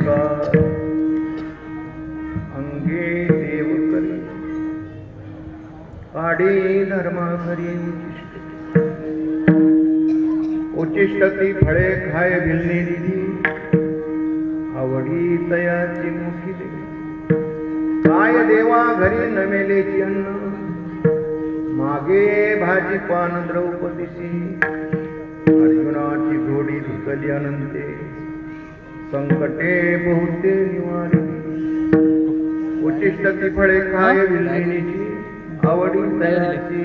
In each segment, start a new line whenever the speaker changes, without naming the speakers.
का अंगे देव करी काडी धर्मा घरी उचिष्टती फळे खाय भिलनी दिली आवडी तयाची मुखी दे काय देवा घरी नमेलेची अन्न मागे भाजी पान द्रौपदीशी अर्जुनाची घोडी धुकली अनंते संकटे बहुते निवारी उचिष्टती फळे खाय विल्लिनीची आवडी तयाची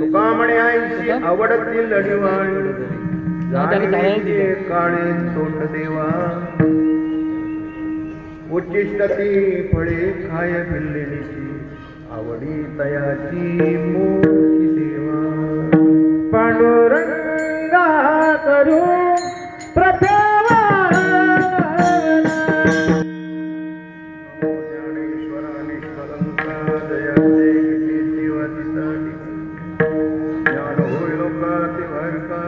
तुका म्हणे आईची आवडती लढीवाळी जाणीचे काळे तोंड देवा उचिष्टती फळे खाय विल्लिनीची आवडी तयाची मोठी देवा
पांडुरंगा करू प्रथमा
ज्ञानेश्वरा निष्कलंका दया देवी जीवादिसाठी ज्ञान होय लोकाति भरका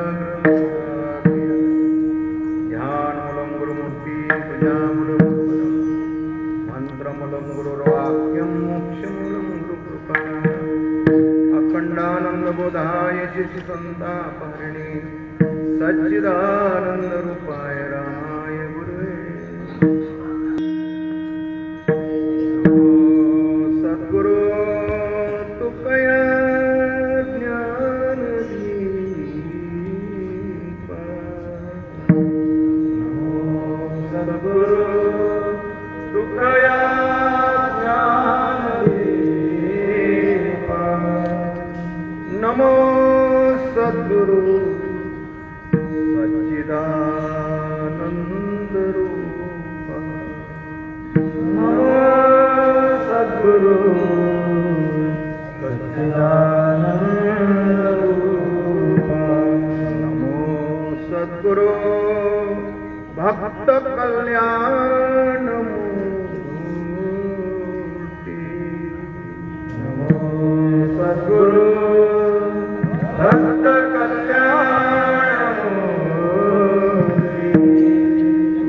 ध्यान मूलं गुरुमूर्ती तुझ्या मूलं मंत्र मूलं गुरुर्वाक्यं मोक्षमूलं गुरुकृपा अखंडानंद बोधाय शिशि संतापहरणे सच्चिदानंद रूपाय रामाय गुरुवे सद्गुरु तुकया ज्ञान दीपा सद्गुरु तुकया ज्ञान दीपा नमो सद्गुरु सच्चिदानंद रूपा नमो सद्गुरु सच्चिदानंद रूपा नमो सद्गुरु भक्त कल्याण मूर्ती नमो सद्गुरु भक्त कल्याण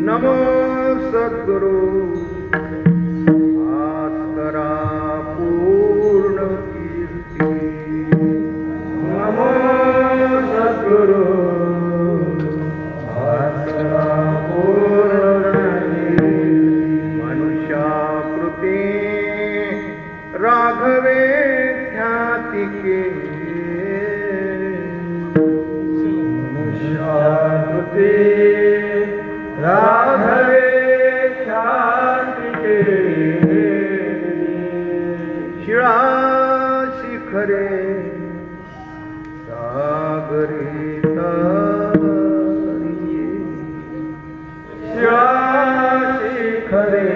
नमो सद्गुरु आस्करा पूर्ण कीर्ती नमो सद्गुरु आस्करा पूर्ण मनुष्याकृती राघवे ख्याती के मनुष्याकृती राघवे ख्याती शिळा शिखरे सागरी तारिये शिळा शिखरे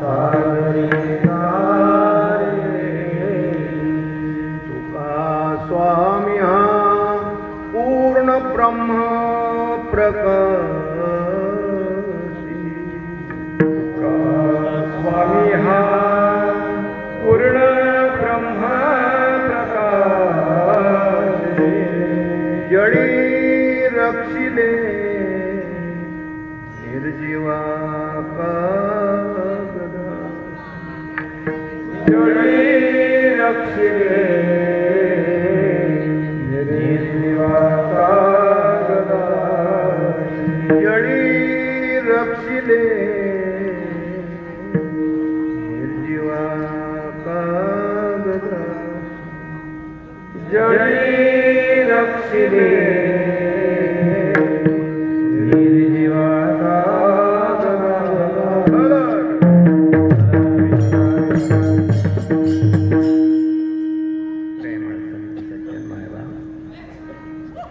सागरी तारिये तुका स्वामी हा पूर्ण ब्रह्म प्रकाशी तुका स्वामी हा पूर्ण ब्रह्म प्रकाशी जडी रक्षिले निर्जीवा कागदा जडी रक्षिले निर्जीवा कागदा जडी रक्षिले निर्जीवा कागदा जडी रक्षिले निर्जीवा कागदा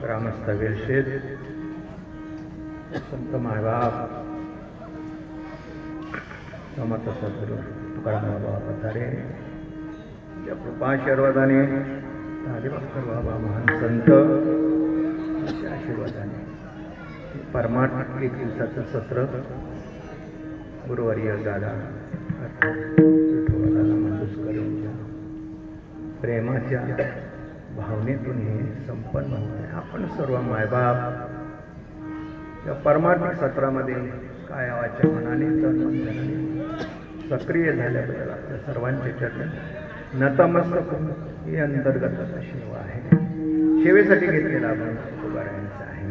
ग्रामस्थ वेलशेत संत मायबाप समर्थ सद्गुरु तुकाराम बाबा पधारे या कृपाशीर्वादाने हरिभक्तर बाबा महान संत यांच्या आशीर्वादाने परमात्मा एक दिवसाचं सत्र गुरुवर्य दादा विठोबाला मंजूर यांच्या प्रेमाच्या भावनेतून हे संपन्न होत आहे. आपण सर्व मायबाप या परमार्थिक सत्रामध्ये काय वाच्या मनाने तन मन धनाने सक्रिय झाल्याबद्दल आपल्या सर्वांचे चरण नतमस्तक होऊन ही अंतर्गत सेवा आहे. सेवेसाठी घेतलेला आपण तुकारायांचा आहे.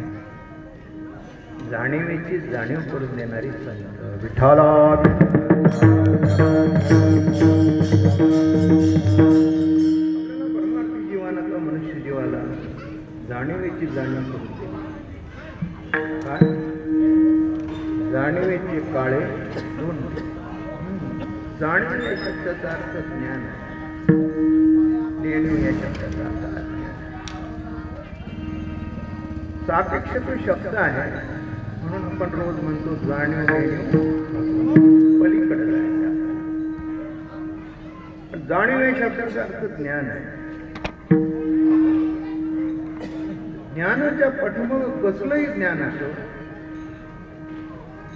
जाणीवेची जाणीव करून देणारी संत विठ्ठला परमार्थी जीवनातला मनुष्य जीवाला जाणीवेची जाणीव करून देते. काय जाणीवेचे काळे दोन. जाणीव या शब्दाचा अर्थ ज्ञान आहे. देणीव या शब्दाचा अर्थ अज्ञान आहे. सापेक्ष तो शब्द आहे म्हणून आपण रोज म्हणतो जाणीव देणीव पलीकडे जायचं. पण जाणीव या शब्दाचा अर्थ ज्ञान आहे. ज्ञानाच्या पाठीमागे कसलंही ज्ञान असो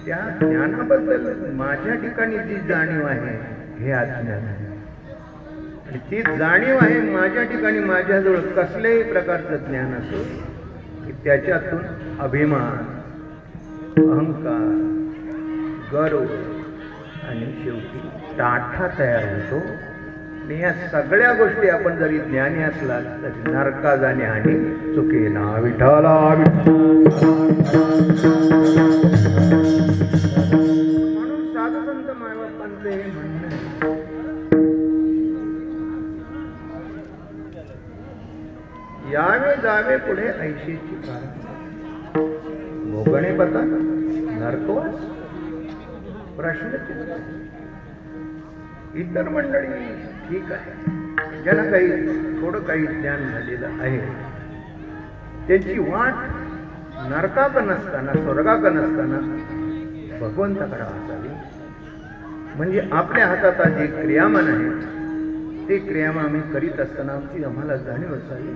त्या ज्ञानाबद्दल माझ्या ठिकाणी जी जाणीव आहे हे अज्ञान आहे. आणि ती जाणीव आहे माझ्या ठिकाणी माझ्याजवळ कसल्याही प्रकारचं ज्ञान असो की त्याच्यातून अभिमान, अहंकार, गर्व आणि शेवटी टाठा तयार होतो. आणि या सगळ्या गोष्टी आपण जरी ज्ञानी असला तरी नरका जाणे आणि चुके ना विठ्ठला म्हणून साधू संत मायबापांचं हे म्हणणं आहे. यावे जावे पुढे ऐशीची कारण भोगणे बता नरकवास प्रश्न. इतर मंडळी ठीक आहे ज्यांना काही थोडं काही ज्ञान झालेलं आहे त्यांची वाट नरकाक नसताना स्वर्गाक नसताना भगवंताकडे असावी. म्हणजे आपल्या हातात जे क्रियामान आहे ते क्रियामान आम्ही करीत असताना आमची आम्हाला जाणीव असावी.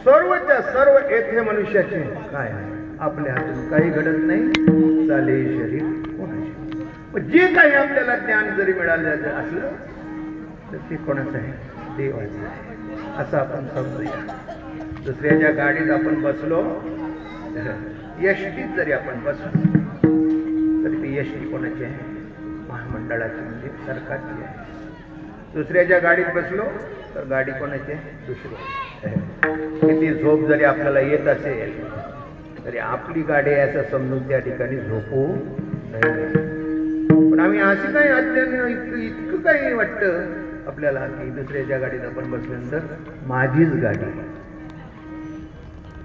सर्वच्या सर्व येथे मनुष्याचे काय आहे आपल्या हातून काही घडत नाही. चाले शरीर कोणाचे. जे काही आपल्याला ज्ञान जरी मिळालं असलं तर ते कोणाचं आहे देवाचं आहे असं आपण समजूया. दुसऱ्याच्या गाडीत आपण बसलो यष्टीत जरी आपण बसलो तरी ती यष्टी कोणाची आहे महामंडळाची म्हणजे सरकारची आहे. दुसऱ्याच्या गाडीत बसलो तर गाडी कोणाची आहे दुसरी. किती झोप जरी आपल्याला येत असेल तरी आपली गाडी आहे असं समजून त्या ठिकाणी झोपू नये. पण आम्ही असे काही अज्ञान इतकं काही वाटतं आपल्याला की दुसऱ्याच्या गाडीत आपण बसल्यानंतर माझीच गाडी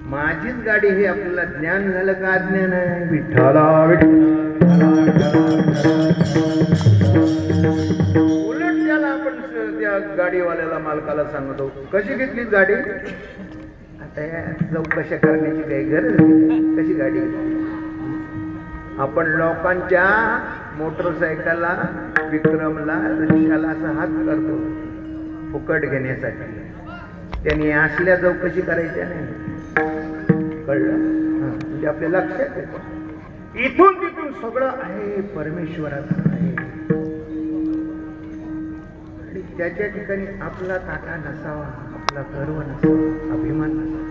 माझीच गाडी हे आपल्याला ज्ञान झालं का अज्ञान आहे. विठ्ठला उलट त्याला आपण त्या गाडीवाल्याला मालकाला सांगतो कशी घेतली गाडी. आता या चौकशा करण्याची काही गरज नाही. कशी गाडी आपण लोकांच्या मोटरसायकलला विक्रमला रिक्षाला असा हात करतो फुकट घेण्यासाठी. त्यांनी असल्या चौकशी करायच्या नाही. कळलं म्हणजे आपल्या लक्षात येतं. इथून तिथून सगळं आहे परमेश्वराचं आहे. आणि त्याच्या ठिकाणी आपला ताटा नसावा आपला गर्व नसावा अभिमान नसावा.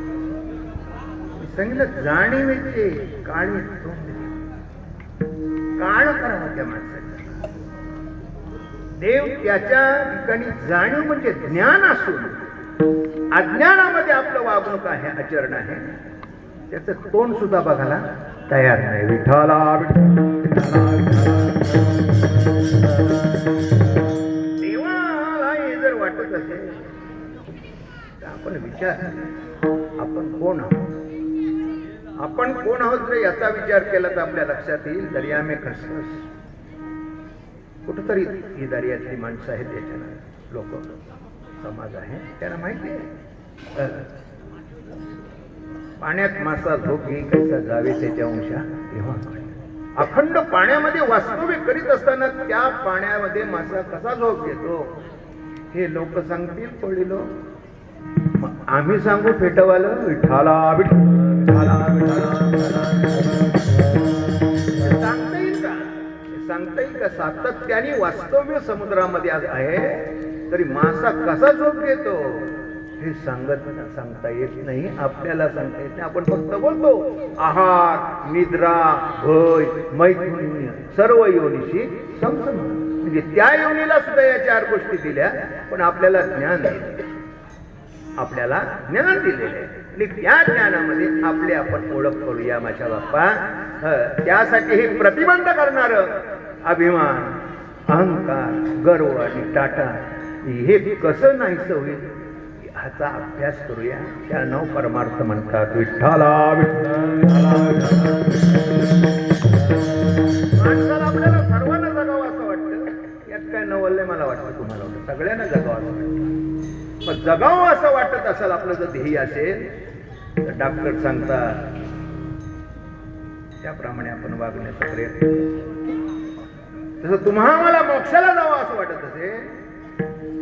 सांगितलं जाणीवेचे काळे तोंड काळ करावा त्या माणसाचा. देव त्याच्या ठिकाणी जाणीव म्हणजे ज्ञान असून अज्ञानामध्ये आपलं वागणूक आहे आचरण आहे त्याचं तोंड सुद्धा बघायला तयार नाही. विठ्ठला देवाला हे जर वाटत असेल तर आपण विचार आपण कोण आहोत. आपण कोण आहोत जर याचा विचार केला तर आपल्या लक्षात येईल दर्या में खसखस. कुठंतरी ही दर्यातली माणसं आहेत याच्यानं लोक समाज आहे त्यांना माहिती आहे. पाण्यात मासा झोप घेई कैसा जावे त्याच्या अंशा तेव्हा अखंड पाण्यामध्ये वास्तव्य करीत असताना त्या पाण्यामध्ये मासा कसा झोप घेतो हे लोक सांगतील. पडिलो आम्ही सांगू फेटवालं विठ्ठला सांगता येईल का. सांगता येईल का. सातत्याने वास्तव्य समुद्रामध्ये आहे तरी मासा कसा झोप घेतो हे सांगता येत नाही, आपल्याला सांगता येत नाही. आपण फक्त बोलतो आहार, निद्रा, भय, मैथुन सर्व योनीशी समसम. म्हणजे त्या योनीला सुद्धा या 4 गोष्टी दिल्या, पण आपल्याला ज्ञान दिले, आपल्याला ज्ञान दिलेले आहे. आणि त्या ज्ञानामध्ये आपले आपण ओळख करूया माझ्या बाप्पा. त्यासाठी हे प्रतिबंध करणार अभिमान, अहंकार, गर्व आणि टाटा हे कसं नाहीसं होईल ह्याचा अभ्यास करूया. त्या 9 परमार्थ म्हणतात विठ्ठला माणसाला आपल्याला सर्वांना जगावं असं वाटतं. यात काय नवलय मला वाटतं, तुम्हाला वाटतं सगळ्यांना जगावं असं वाटतं. पण जगावं असं वाटत असेल आपलं जर ध्येय असेल तर डॉक्टर सांगतात त्याप्रमाणे आपण वागण्याचा प्रयत्न करू. तसं तुम्हा मला मोक्षाला जावं असं वाटत असेल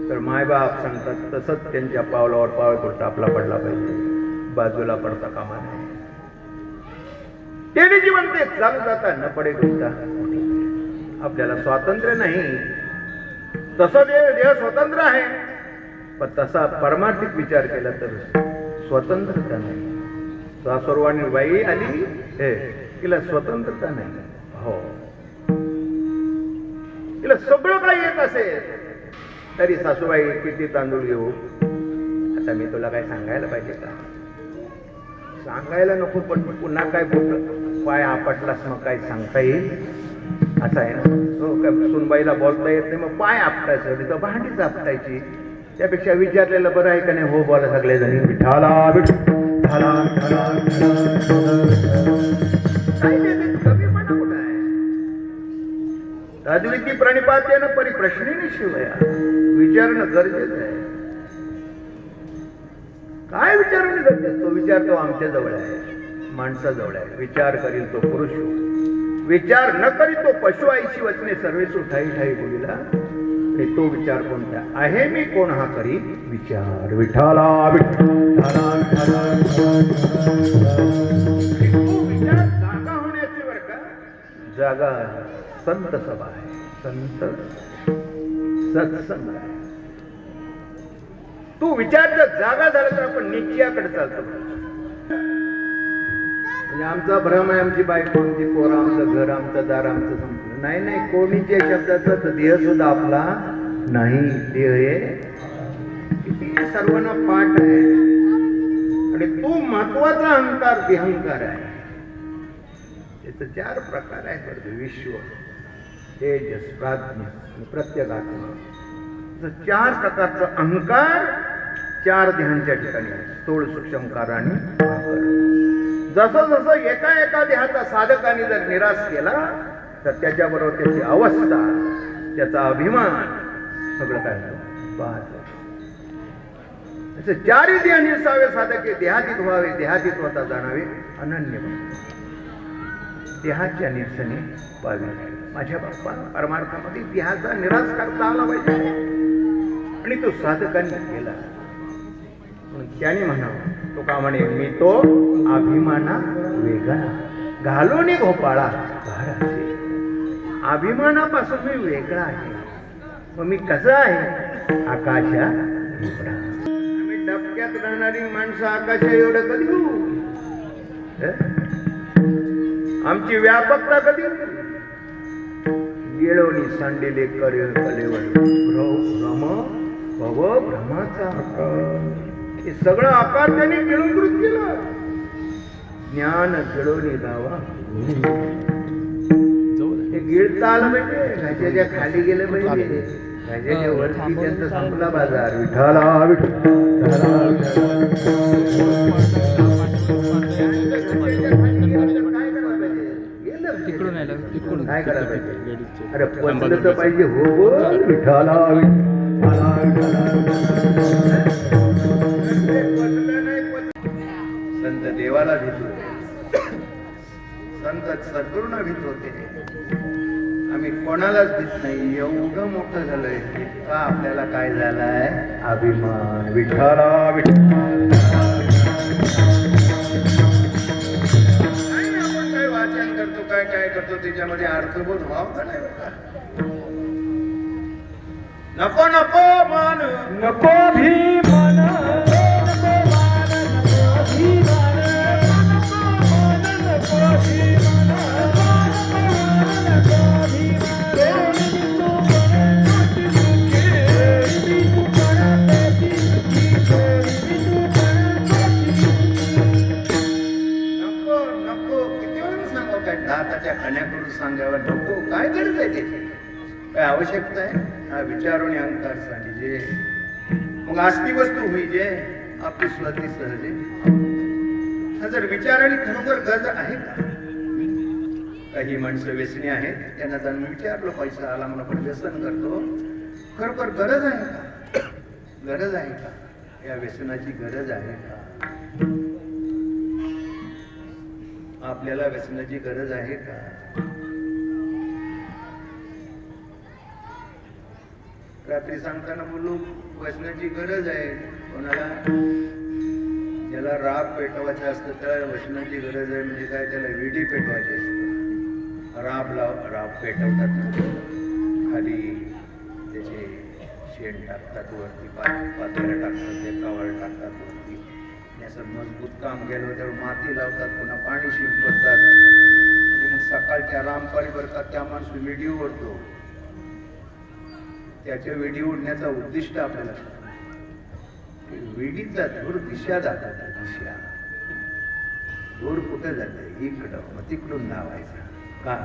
तर मायबाप सांगतात तसंच त्यांच्या पावलावर पावल पडता आपला पडला पाहिजे, बाजूला पडता कामा नये. तेने जीवन ते चालू जाता न पडे गुंता. आपल्याला स्वातंत्र्य नाही, तसं देह स्वतंत्र आहे, पण तसा परमार्थिक विचार केला तर स्वतंत्रता नाही. सासुरवाणी बाई आली तिला स्वतंत्रता नाही. हो, तिला सगळं काही येत असेल तरी सासूबाई किती तांदूळ घेऊ, आता मी तुला काय सांगायला पाहिजे का? सांगायला नको, पण पुन्हा काय पाय आपटलास मग काय सांगता येईल असं आहे ना. हो, काय सुनबाईला बोलता येत नाही मग पाय आपटायचं, तिथं भांडीच आपटायची. त्यापेक्षा विचारलेलं बरं आहे का नाही? हो बोला सगळे जणी विठाला विठाला कमीपणा कुठं आहे? अद्विती प्रणिपातेनं परिप्रश्नेने शिवया विचारणं गरजेचं आहे. काय विचारणं गरजेचं? तो विचार तो आमच्या जवळ आहे, माणसाजवळ आहे. विचार करील तो पुरुष, विचार न करी तो पशु. आईची वचने सर्वेसु ठाई ठाई बोलिला. तो विचार कोणता आहे? मी कोण हा करी विचार विठाला विठाला. विचार जागा होण्याची बर का, जागा संत सभा आहे, संत सत्संग आहे. तू विचार जर जागा झाला तर आपण निश्चयाकडे चालतो. म्हणजे आमचा भ्रम आहे, आमची बायको, आमची पोरं, आमचं घर, आमचं दार, आमचं संपलं. नाही नाही, कोणीच्या शब्दाचा देह सुद्धा आपला नाही. देह हे किती सर्वांना पाठ आहे. आणि तो महत्वाचा अहंकार देहंकार आहे. त्याचे 4 प्रकार आहेत. विश्व, तेजस, प्राज्ञ आणि प्रत्यगात्मा. 4 प्रकारचा अहंकार 4 देहांच्या ठिकाणी आहे. स्थूल, सूक्ष्म, कारण आणि महाकार. जसं जसं एका देहाचा साधकाने जर निराश केला तर त्याच्याबरोबर त्याची अवस्था, त्याचा अभिमान सगळं काय बाद. असं 4 देह निसावे साधके देहातीत व्हावे, देहातीत्वता जाणावे अनन्य देहाच्या निरसने पावे. माझ्या बाप्पा परमार्थामध्ये देहाचा निराश करता आला पाहिजे आणि तो साधकांनी केला. त्याने म्हणावं, तो का म्हणे, मी तो अभिमाना वेगळा घालून घोपाळा घराचे. अभिमानापासून मी वेगळा आहे. मग मी कसं आहे? आकाशा एवढा. आम्ही डबक्यात राहणारी माणसं आकाशा एवढं कधी होऊ? आमची व्यापकता कधी? गेळवणी सांडलेले कलेवर भ्रम भव भ्रमाचा आकार. हे सगळं आकार त्याने गिळून केलं. ज्ञान गिळवणी लावा. हे गिळता आलं पाहिजे, घाच्याच्या खाली गेलं पाहिजे, घाच्याच्या वरती त्यांचा संपला बाजार. विठाला काय करायला पाहिजे? अरे पचलं तर पाहिजे. हो बोल विठाला संत देवाला भीत होते, संत सद्गुरूंना भीत होते. आम्ही कोणालाच भीत नाही. एवढं मोठं झालंय इतका आपल्याला काय झालाय? अभिमान. विठाला आपण काय वाचन करतो, काय काय करतो, त्याच्यामध्ये अर्थबोध व्हावं का नाही? नको नको मान,
नको भीमान.
काय दाताच्या खाण्या करून सांगावं नको. काय गरज आहे त्याची? काय आवश्यकता आहे? हा विचार आणि अहंकार सांगिजे मग आस्ती वस्तू होईजे आपली स्वती सहजे. हा जर विचार आणि खरोखर गरज आहे का? काही माणसं व्यसनी आहेत, त्यांना जाणून विचारलं पैसा आला म्हणून आपण व्यसन करतो. खरोखर गरज आहे का? गरज आहे का? या व्यसनाची गरज आहे का? आपल्याला व्यसनाची गरज आहे का? रात्री सांगताना बोलू व्यसनाची गरज आहे. कोणाला? ज्याला राग पेटवायचा असतं त्याला व्यसनाची गरज आहे. म्हणजे काय? त्याला विडी पेटवायची असतं. राब पेटवतात, खाली त्याचे शेण टाकतात, वरती पातेलं टाकतात, ते कावळ टाकतात वरती. असं मजबूत काम गेलं तर माती लावतात, पुन्हा पाणी शिंपडतात आणि मग सकाळच्या रामपाळी भरतात. त्या माणूस विडी ओढतो. त्याच्या वेडी उडण्याचा उद्दिष्ट आपल्याला वेडीचा धूर दिशा जातात. दिशा धूर कुठे जाते? इकडं, मग तिकडून लावायचा का?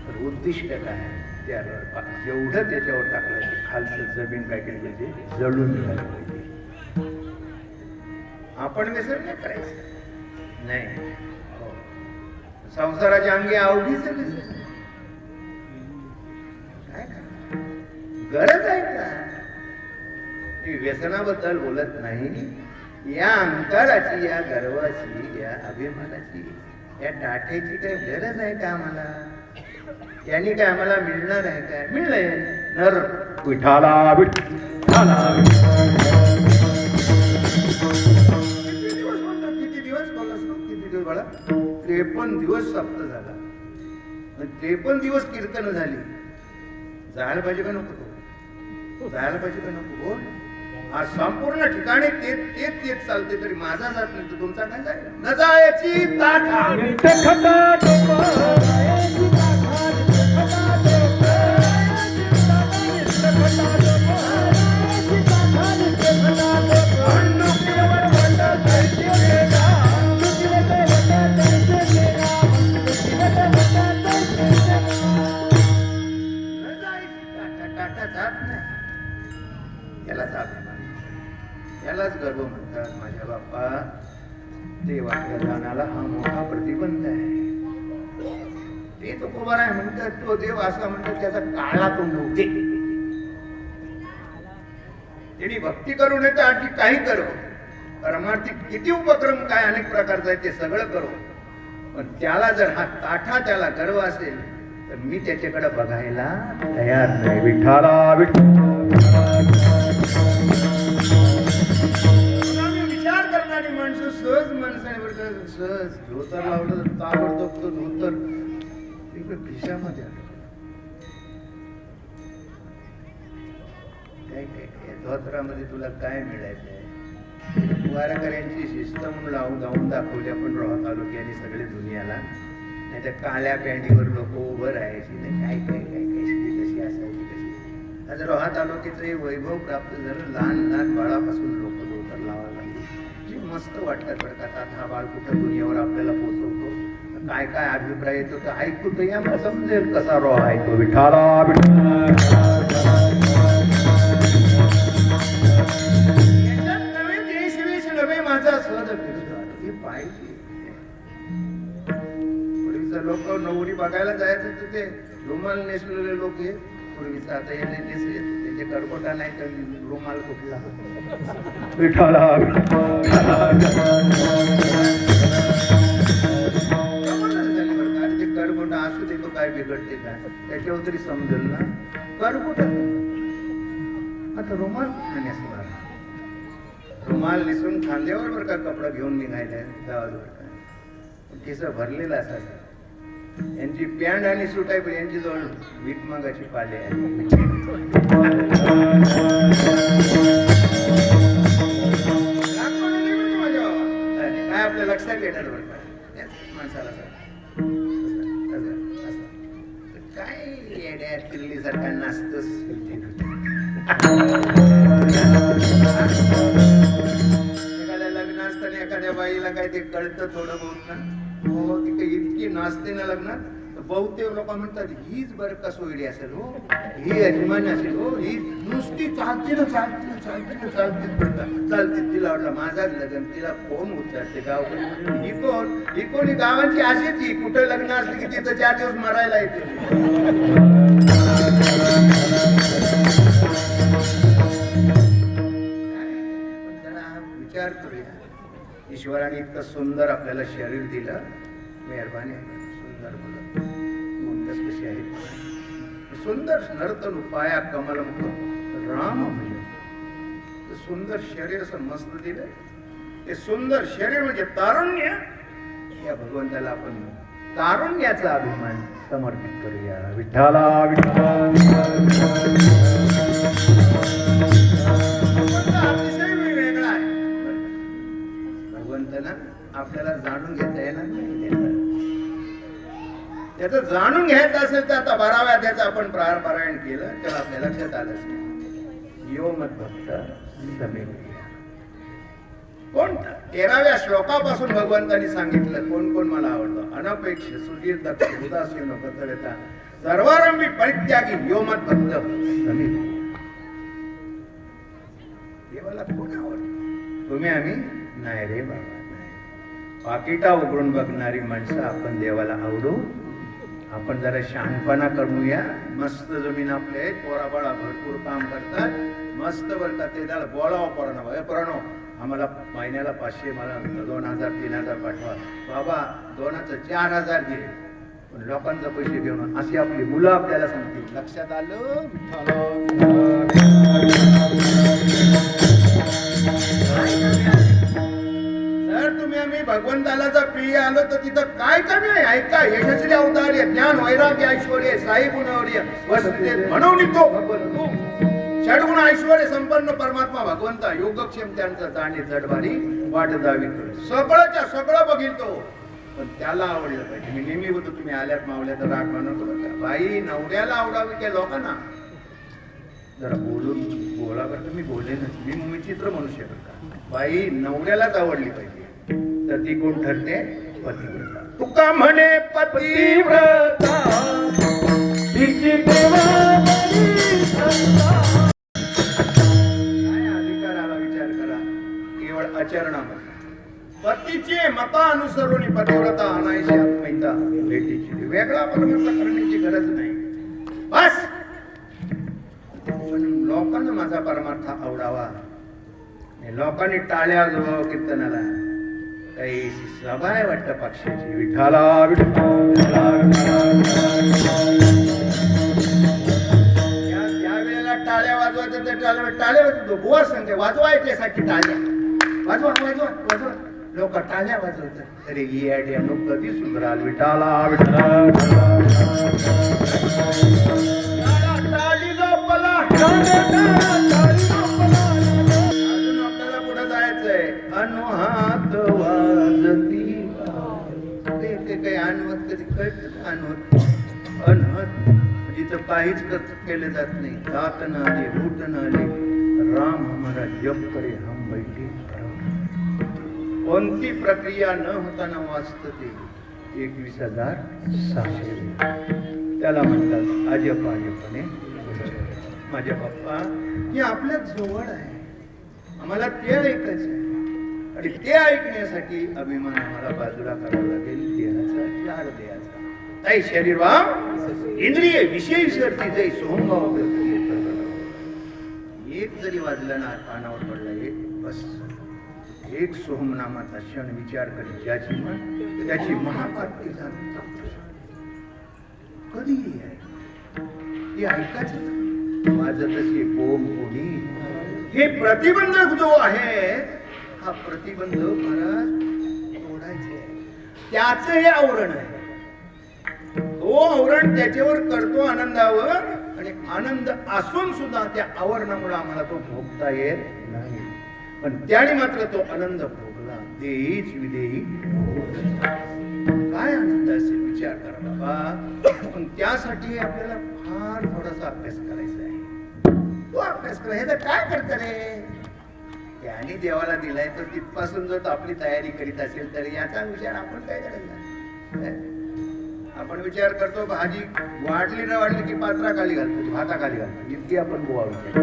तर उद्दिष्ट काय? त्यावर जेवढं त्याच्यावर टाकलं की खालचं जमीन काय केली पाहिजे? जळून निघाली पाहिजे. आपण व्यसन नाही करायचं नाही. संसाराच्या अंगी आवडीचं व्यसन काय का? गरज आहे का? मी व्यसनाबद्दल बोलत नाही. या अहंकाराची, या गर्वाची, या अभिमानाची, या टाठ्याची काही गरज आहे का आम्हाला? यांनी काय आम्हाला मिळणार आहे काय? मिळलंय नर विठाला विठाला. किती दिवस बोललास ना? किती दिवस बाळा? 53 दिवस सप्त झाला. 53 दिवस कीर्तन झाली. जायला पाहिजे का नको? जायला पाहिजे का नको? बोल. आज संपूर्ण ठिकाणी तेच चालते तरी माझा जात नाही, तर तुमचा काय जाईल? न जायची यालाच गर्व म्हणतात. माझ्या बाप्पा देवाच्या दानाला हा मोठा प्रतिबंध आहे. ते तो कुमार आहे म्हणतात, तो देव असा म्हणतात त्याचा काळा तो नव्हते. त्यांनी भक्ती करू नये तर आणखी काही करो, परमार्थिक किती उपक्रम काय अनेक प्रकारचा आहे ते सगळं करो, पण त्याला जर हा ताठा त्याला गर्व असेल तर मी त्याच्याकडे बघायला तयार नाही. विठाला विचार करणारी माणसं सहज माणसाने सहज धोतर लावलं तर ताबडतोब तो धोतर इकडे खिशामध्ये आलं. काय धोतरामध्ये तुला काय मिळायचंय? वारकऱ्यांची शिस्त म्हणून गाऊन दाखवली आपण रोहा तालुक्याने सगळे दुनियाला. नाही तर काळ्या पॅन्टीवर लोक उभं राहायची नाही. काय कशी असायची कशी. आज रोहा तालुक्याचं वैभव प्राप्त झालं. लहान बाळापासून लोक धोतर लावायला लागली. जे मस्त वाटतात बरं का. आता हा बाळ कुठं दुनियावर आपल्याला पोचवतो, काय काय अभिप्राय येतो तर ऐकू तर या मग समजेल कसा रोहा ऐकतो. विठाला माझा सहज हे पाहिजे. पूर्वीचा लोक नवरी बघायला जायचं तर ते रुमाल नेसलेले लोक हे पूर्वीचा. आता हे नेसले त्याचे करकोटा नाही तर रुमाल कुठला. विठाला ते करकोटा असू दे तो काय बिघडते का त्याच्यावर तरी समजेल ना. करकोटा आता रुमाल नेसणार. रुमाल नेसून खांद्यावर बर का कपडा घेऊन निघायला गावाजवळ का केस भरलेला असायचा. यांची पॅन्ट आणि सूट आहे पण यांची जवळ भीक मागाची पाले आहे. काय आपल्या लक्षात येणार बरं का माणसाला काय येड्या किल्लीसारखा नाचतोस. एखाद्या लग्न असताना एखाद्या बाईला काय ते कळतं थोडं बहुत ना. हो ती काही इतकी नाचते ना लग्नात तर बहुतेक लोक म्हणतात हीच बरं का सोयरी असेल हो, ही यजमानी असेल हो, ही नुसती चालते ना चालते ना चालते ना चालते बरं का चालते. तिला वाटलं माझाच लग्न, तिला कोण उतरते गावकरी म्हणजे ही कोण ही गावाची अशीच ही कुठं लग्न असलं की तिथं 4 दिवस मरायला येते. विचार करूया, ईश्वराने इतकं सुंदर आपल्याला शरीर दिलं, मेहरबानी आहे. सुंदर मुलं मुंडस कशी आहेत, सुंदर नर्तन उपाया कमलमुख राम म्हणजे सुंदर शरीर असं मस्त दिलं. ते सुंदर शरीर म्हणजे तारुण्य. या भगवंताला आपण तारुण्याचा अभिमान समर्पित करूया. विठ्ठला विठ्ठला अतिशय वेगळा आहे. भगवंताना आपल्याला जाणून घेता येणार नाही. त्याचं जाणून घ्यायचं असेल तर आता 12व्या अध्यायाचं आपण पारायण केलं तेव्हा आपल्या लक्षात आलं असेल. यो मद्भक्त समेत कोण 13व्या श्लोकापासून भगवंतांनी सांगितलं कोण कोण मला आवडतं. अनपेक्ष सुधीर दक्ष उदासीन कर्तव्यता सर्वारंभी परित्यागी यो मद्भक्त समेत. देवाला कोण आवडतं? तुम्ही आम्ही नाही रे बाबा. पाकिटा उघडून बघणारी माणसं आपण देवाला आवडू. आपण जरा शहाणपणा करूया. मस्त जमीन आपले पोराबाळा भरपूर काम करतात, मस्त बोलतात. ते त्याला बोलावं पोरानो आम्हाला महिन्याला 500 मला 2000 3000 पाठवा. बाबा 2000 4000 दे. पण लोकांचे पैसे घेऊन अशी आपली मुलं आपल्याला सांगतील. लक्षात आलं? जर तुम्ही आम्ही भगवंताला जर प्रिय आलो तर तिथं काय कमी आहे? ऐका, यशस्वी अवतार्य ज्ञान वैराग्य ऐश्वर्य साई गुणवर्य वसते म्हणून तो भगवंत षडगुण ऐश्वर्य संपन्न परमात्मा भगवंता योगक्षेम त्यांचा जाणे जडवारी वाट जावी. सगळंच्या सगळं बघील तो, पण त्याला आवडलं पाहिजे. मी नेहमी होतो तुम्ही आल्यात मावल्या तर राग म्हणतो बरं. बाई नवऱ्याला आवडावी त्या लोकांना जरा बोला बरं. मी बोलेनच, मी चित्र म्हणू शकत का? बाई नवऱ्यालाच आवडली पाहिजे तर ती कोण ठरते? पतिव्रता. तुका म्हणे पतिव्रता तिची काय अधिकाराला विचार करा. केवळ आचरणामध्ये पतीचे मता अनुसरून पतिव्रता आणायची आत्मयता भेटीची. वेगळा परमार्थ करण्याची गरज नाही. बस पण लोकांना माझा परमार्थ आवडावा. लोकांनी टाळ्या वाजवावं कीर्तनाला. काही सभा आहे वाटतं पक्षाची. विठाला या वेळेला टाळ्या वाजवायचं तर टाळ्या वाजवतो. बुवा सांगते वाजवा याच्यासाठी टाळ्या वाजवा वाजवा वाजवा. लोक टाळ्या वाजवतात. अरे ही आयडिया नको कधी सुधराल. विठाला अजून आपल्याला पुढे जायचंय. अनुहात वाजती ते काही अनवत कधी कळत. अनहत जिथं काहीच केलं जात नाही. जात न आले रूट न आले राम हमारा जप करे हम बैठे. कोणती प्रक्रिया न होताना वाचते 21,600. त्याला म्हणतात अजप अजपणे. माझ्या बाप्पा हे आपल्या जवळ आहे. आम्हाला ते ऐकायचं आहे आणि ते ऐकण्यासाठी अभिमान आम्हाला बाजूला करावा लागेल. देहाचा लाड द्यायचा. ताई शरीर वाम इंद्रिय विषयी सरती जाई सोमभाव एक जरी वाजला ना कानावर पडला एक बस. एक सोमनामाचा क्षण विचार करी ज्याची मन त्याची महापाती झाली. कधीही आहे ते ऐकायचं. माझं तसे ओम कोणी हे प्रतिबंधक जो आहे हा प्रतिबंध महाराज तोडायचे आहे. त्याच हे आवरण आहे. तो आवरण त्याच्यावर करतो आनंदावर आणि आनंद असून सुद्धा त्या आवरणामुळे आम्हाला तो भोगता येत नाही. पण त्याने मात्र तो आनंद भोगला. देहीच विदेही काय आनंद असेल विचार करा बाबा. पण त्यासाठी आपल्याला फार थोडासा अभ्यास करायचा आहे. तो अभ्यास करा. हे तर काय करत रे? त्याने देवाला दिलाय तर तिथपासून जर आपली तयारी करीत असेल तर याचा विचार आपण काय करायचा? आपण विचार करतो भाजी वाढली ना वाढली की पात्राखाली घालतो, भाताखाली घालतो, इतकी आपण बुवा विचार.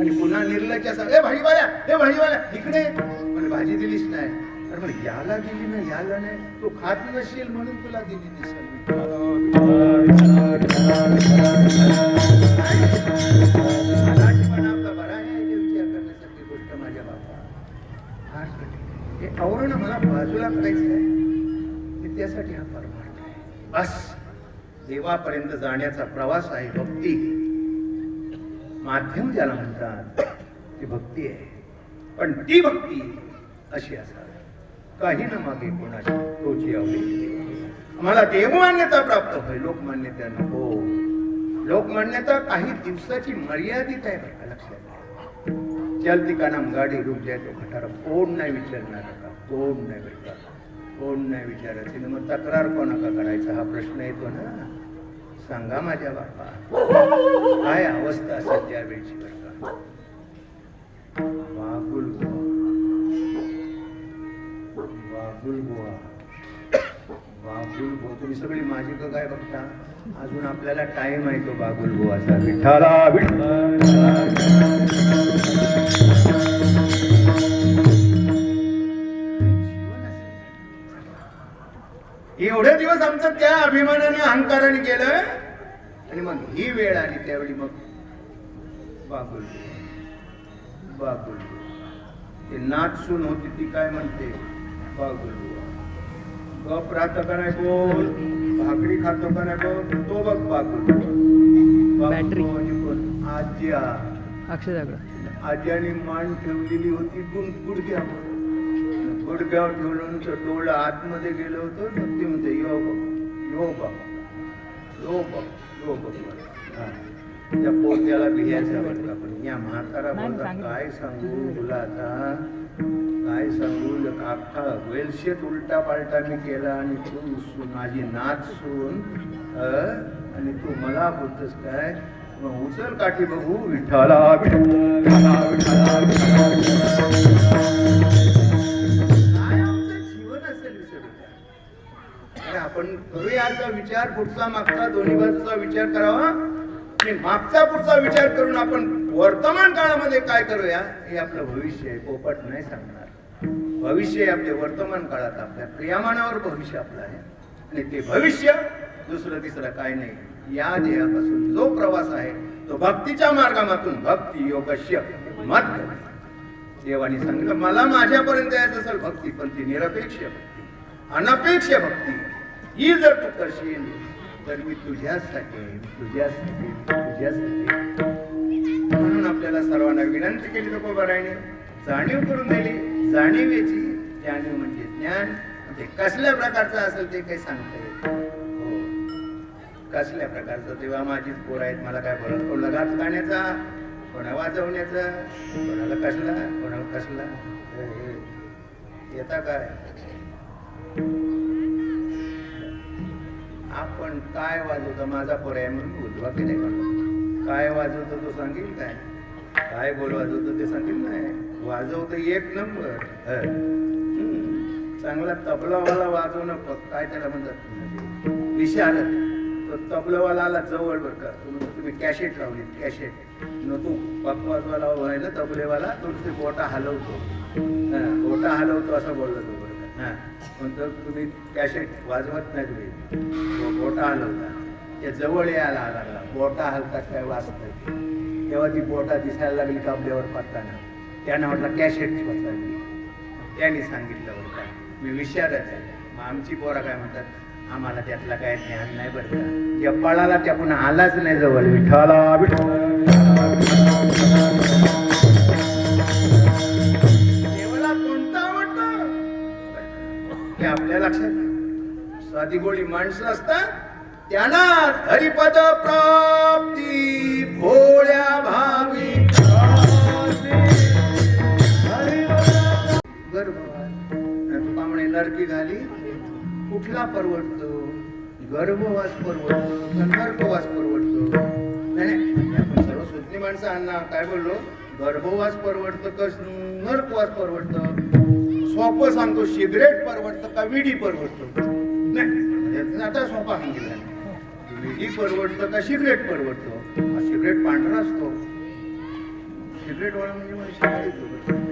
आणि पुन्हा निर्लज्ज असं, ए भाजीवाल्या इकडे ये." पण भाजी दिलीच नाही. तर मग याला दिली ना याला नाही, तो खात नसेल म्हणून तुला दिली नसेल. आपला बरा आहे याचा विचार करण्यासारखी गोष्ट माझ्या बाबा फार कठीण. हे आवरण मला बाजूला करायचं आहे, हे त्यासाठी हा परमार्थ आहे. बस देवापर्यंत जाण्याचा प्रवास आहे भक्ती. माध्यम ज्याला म्हणतात ती भक्ती आहे. पण ती भक्ती अशी असावी, काही न मागे कोणाची तोची आवडी. आम्हाला देवमान्यता प्राप्त होय, लोकमान्यता नको. लोकमान्यता काही दिवसाची मर्यादित आहे बरं का, लक्षात घ्या. चलती का नाम गाडी रुक जाय तो खटारा, कोण नाही विचारणार का, कोण नाही भेटणार, कोण नाही विचारायचं. मग तक्रार कोणाका करायचा हा प्रश्न येतो ना. सांगा माझ्या बापा, काय अवस्था सध्या वेळची बरं का. बागुल बुवा तुम्ही सगळी माझी का काय बघता. अजून आपल्याला टाइम आहे तो बागुल बुवाचा. विठ्ठला एवढे दिवस आमचं त्या अभिमानाने अहंकाराने केलं, आणि मग ही वेळ आली त्यावेळी मग बागुल ते नाचसून होती ती काय म्हणते, बागुल गप राहतं का नाही बोल, भाकरी खातो का नाही बोल, तो बघ बागुल. आज्या आज्याने मान ठेवलेली होती गुडघ्यावर. गुडघ्यावर ठेवलं डोळं आतमध्ये गेलं होतं. मग ते म्हणते यो बघ त्या पोत्याला बियायचं बरं का. पण या म्हातारा बोलता काय सांगू तुला आता, काय सांगू. अख्खा वेलशेत उलटा पालटा मी केला, आणि तू माझी नाच सून आणि तू मला बोलतोस काय. मग उचल काठी बघू. विठ्ठला आपण करूयाचा विचार, पुढचा मागचा दोन्ही बाजूचा विचार करावा. आणि मागचा पुढचा विचार करून आपण वर्तमान काळामध्ये काय करूया, हे आपलं भविष्य आहे. पोपट नाही सांगणार. भविष्य आपले वर्तमान काळात आपल्या क्रियामानावर भविष्य आपलं आहे. आणि ते भविष्य दुसरं तिसरं काय नाही. या देहापासून जो प्रवास आहे तो भक्तीच्या मार्गामातून भक्ती योगस्य मत. देवाने सांगितलं मला माझ्यापर्यंत यायचं असेल भक्ती, पण ती निरपेक्ष भक्ती, अनपेक्ष भक्ती ही जर तू करशील तर मी तुझ्यासाठी. म्हणून आपल्याला सर्वांना विनंती केली तुकोबारायने, जाणीव करून दिली. जाणीवेची जाणीव म्हणजे ज्ञान. म्हणजे कसल्या प्रकारचं असेल ते काही सांगता येत हो, कसल्या प्रकारचं. तेव्हा माझीच पोर आहेत, मला काय फरक पडला लगाच गाण्याचा, कोणा वाजवण्याचा, कोणाला कसला येता काय. आपण काय वाजवतो, माझा पोर म्हणून बोलवा की नाही म्हणून. काय वाजवतो तो सांगेल काय, काय बोल वाजवतो ते सांगेल नाही. वाजवतो एक नंबर. चांगला तबलावाला वाजवणं काय त्याला म्हणतात विशारद. तो तबलावाला आला जवळ बरं का, तुम्ही कॅशेट लावली, कॅशेट न तू वाजवायला व्हायला तबलेवाला तो बोटा हलवतो असं बोललो तो बरं का. म्हणतो तुम्ही कॅशेट वाजवत नाही, तुम्ही बोटा हलवता. त्या जवळ यायला लागला, बोटा हलतात काय वाजत. तेव्हा ती बोटा दिसायला लागली काबल्यावर पडताना. त्यानं म्हटलं कॅशेटची बसली. त्याने सांगितलं बरं का मी विचारत आहे. मग आमची पोरा काय म्हणतात, आम्हाला त्यातला काय ज्ञान नाही बरं का. त्या पळाला त्या पुन्हा आलाच नाही जवळ. विठ्ठला देवाला कोणतं आवडतं हे आपल्या लक्षात. साधी गोळी माणसं असतात त्यांना हरिपद प्राप्ती भोळ्या भावी. तुकामुळे नरकी झाली. कुठला परवडतो, गर्भवास परवडतो का नरकवास परवडतो. नाही आपण सर्व सुज्ञ माणसं अण्णा काय बोललो, गर्भवास परवडतं का नरकवास परवडतं. सोपं सांगतो, सिगरेट परवडतं का विडी परवडतो. नाही येत आता सोपा गेला विडी परवडतं का सिगरेट परवडतो सिगरेट पांढरा असतो सिगरेट वाला म्हणजे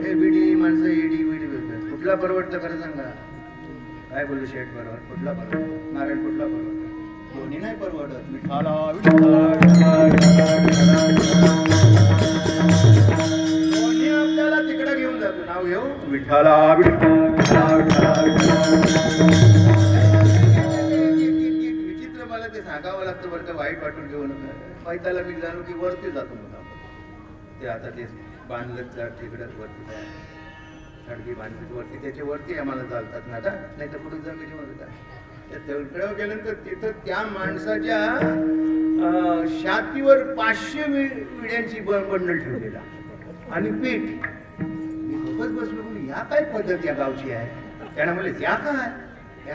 हे बिडी माणसं इडी विडी बोलतात कुठला परवडतं खरं सांगा काय बोलू शेठ बरोबर कुठला परवडतं नारायण कुठला परवडतं दोन्ही नाही परवडत विठाला दोन्ही आपल्याला तिकडे घेऊन जातो नाव घेऊ विठाला विचित्र मला ते सांगावं लागतं बरं का वाईट वाटून घेऊ नका पैताला मी जाणू की वरती जातो म्हणून ते आता ते बांधलं तर तिकडंच वरती जाय खडकी बांधली वरती त्याच्या वरती आम्हाला चालतात ना आता नाही तर पुढे जमिनी म्हणतात त्या तळकड्यावर गेल्यानंतर तिथं त्या माणसाच्या छातीवर 500 विड्यांची बंडल ठेवलेला आणि पीठ मी बघत बसलो म्हणून या काय पद्धत या गावची आहे त्याला म्हणले या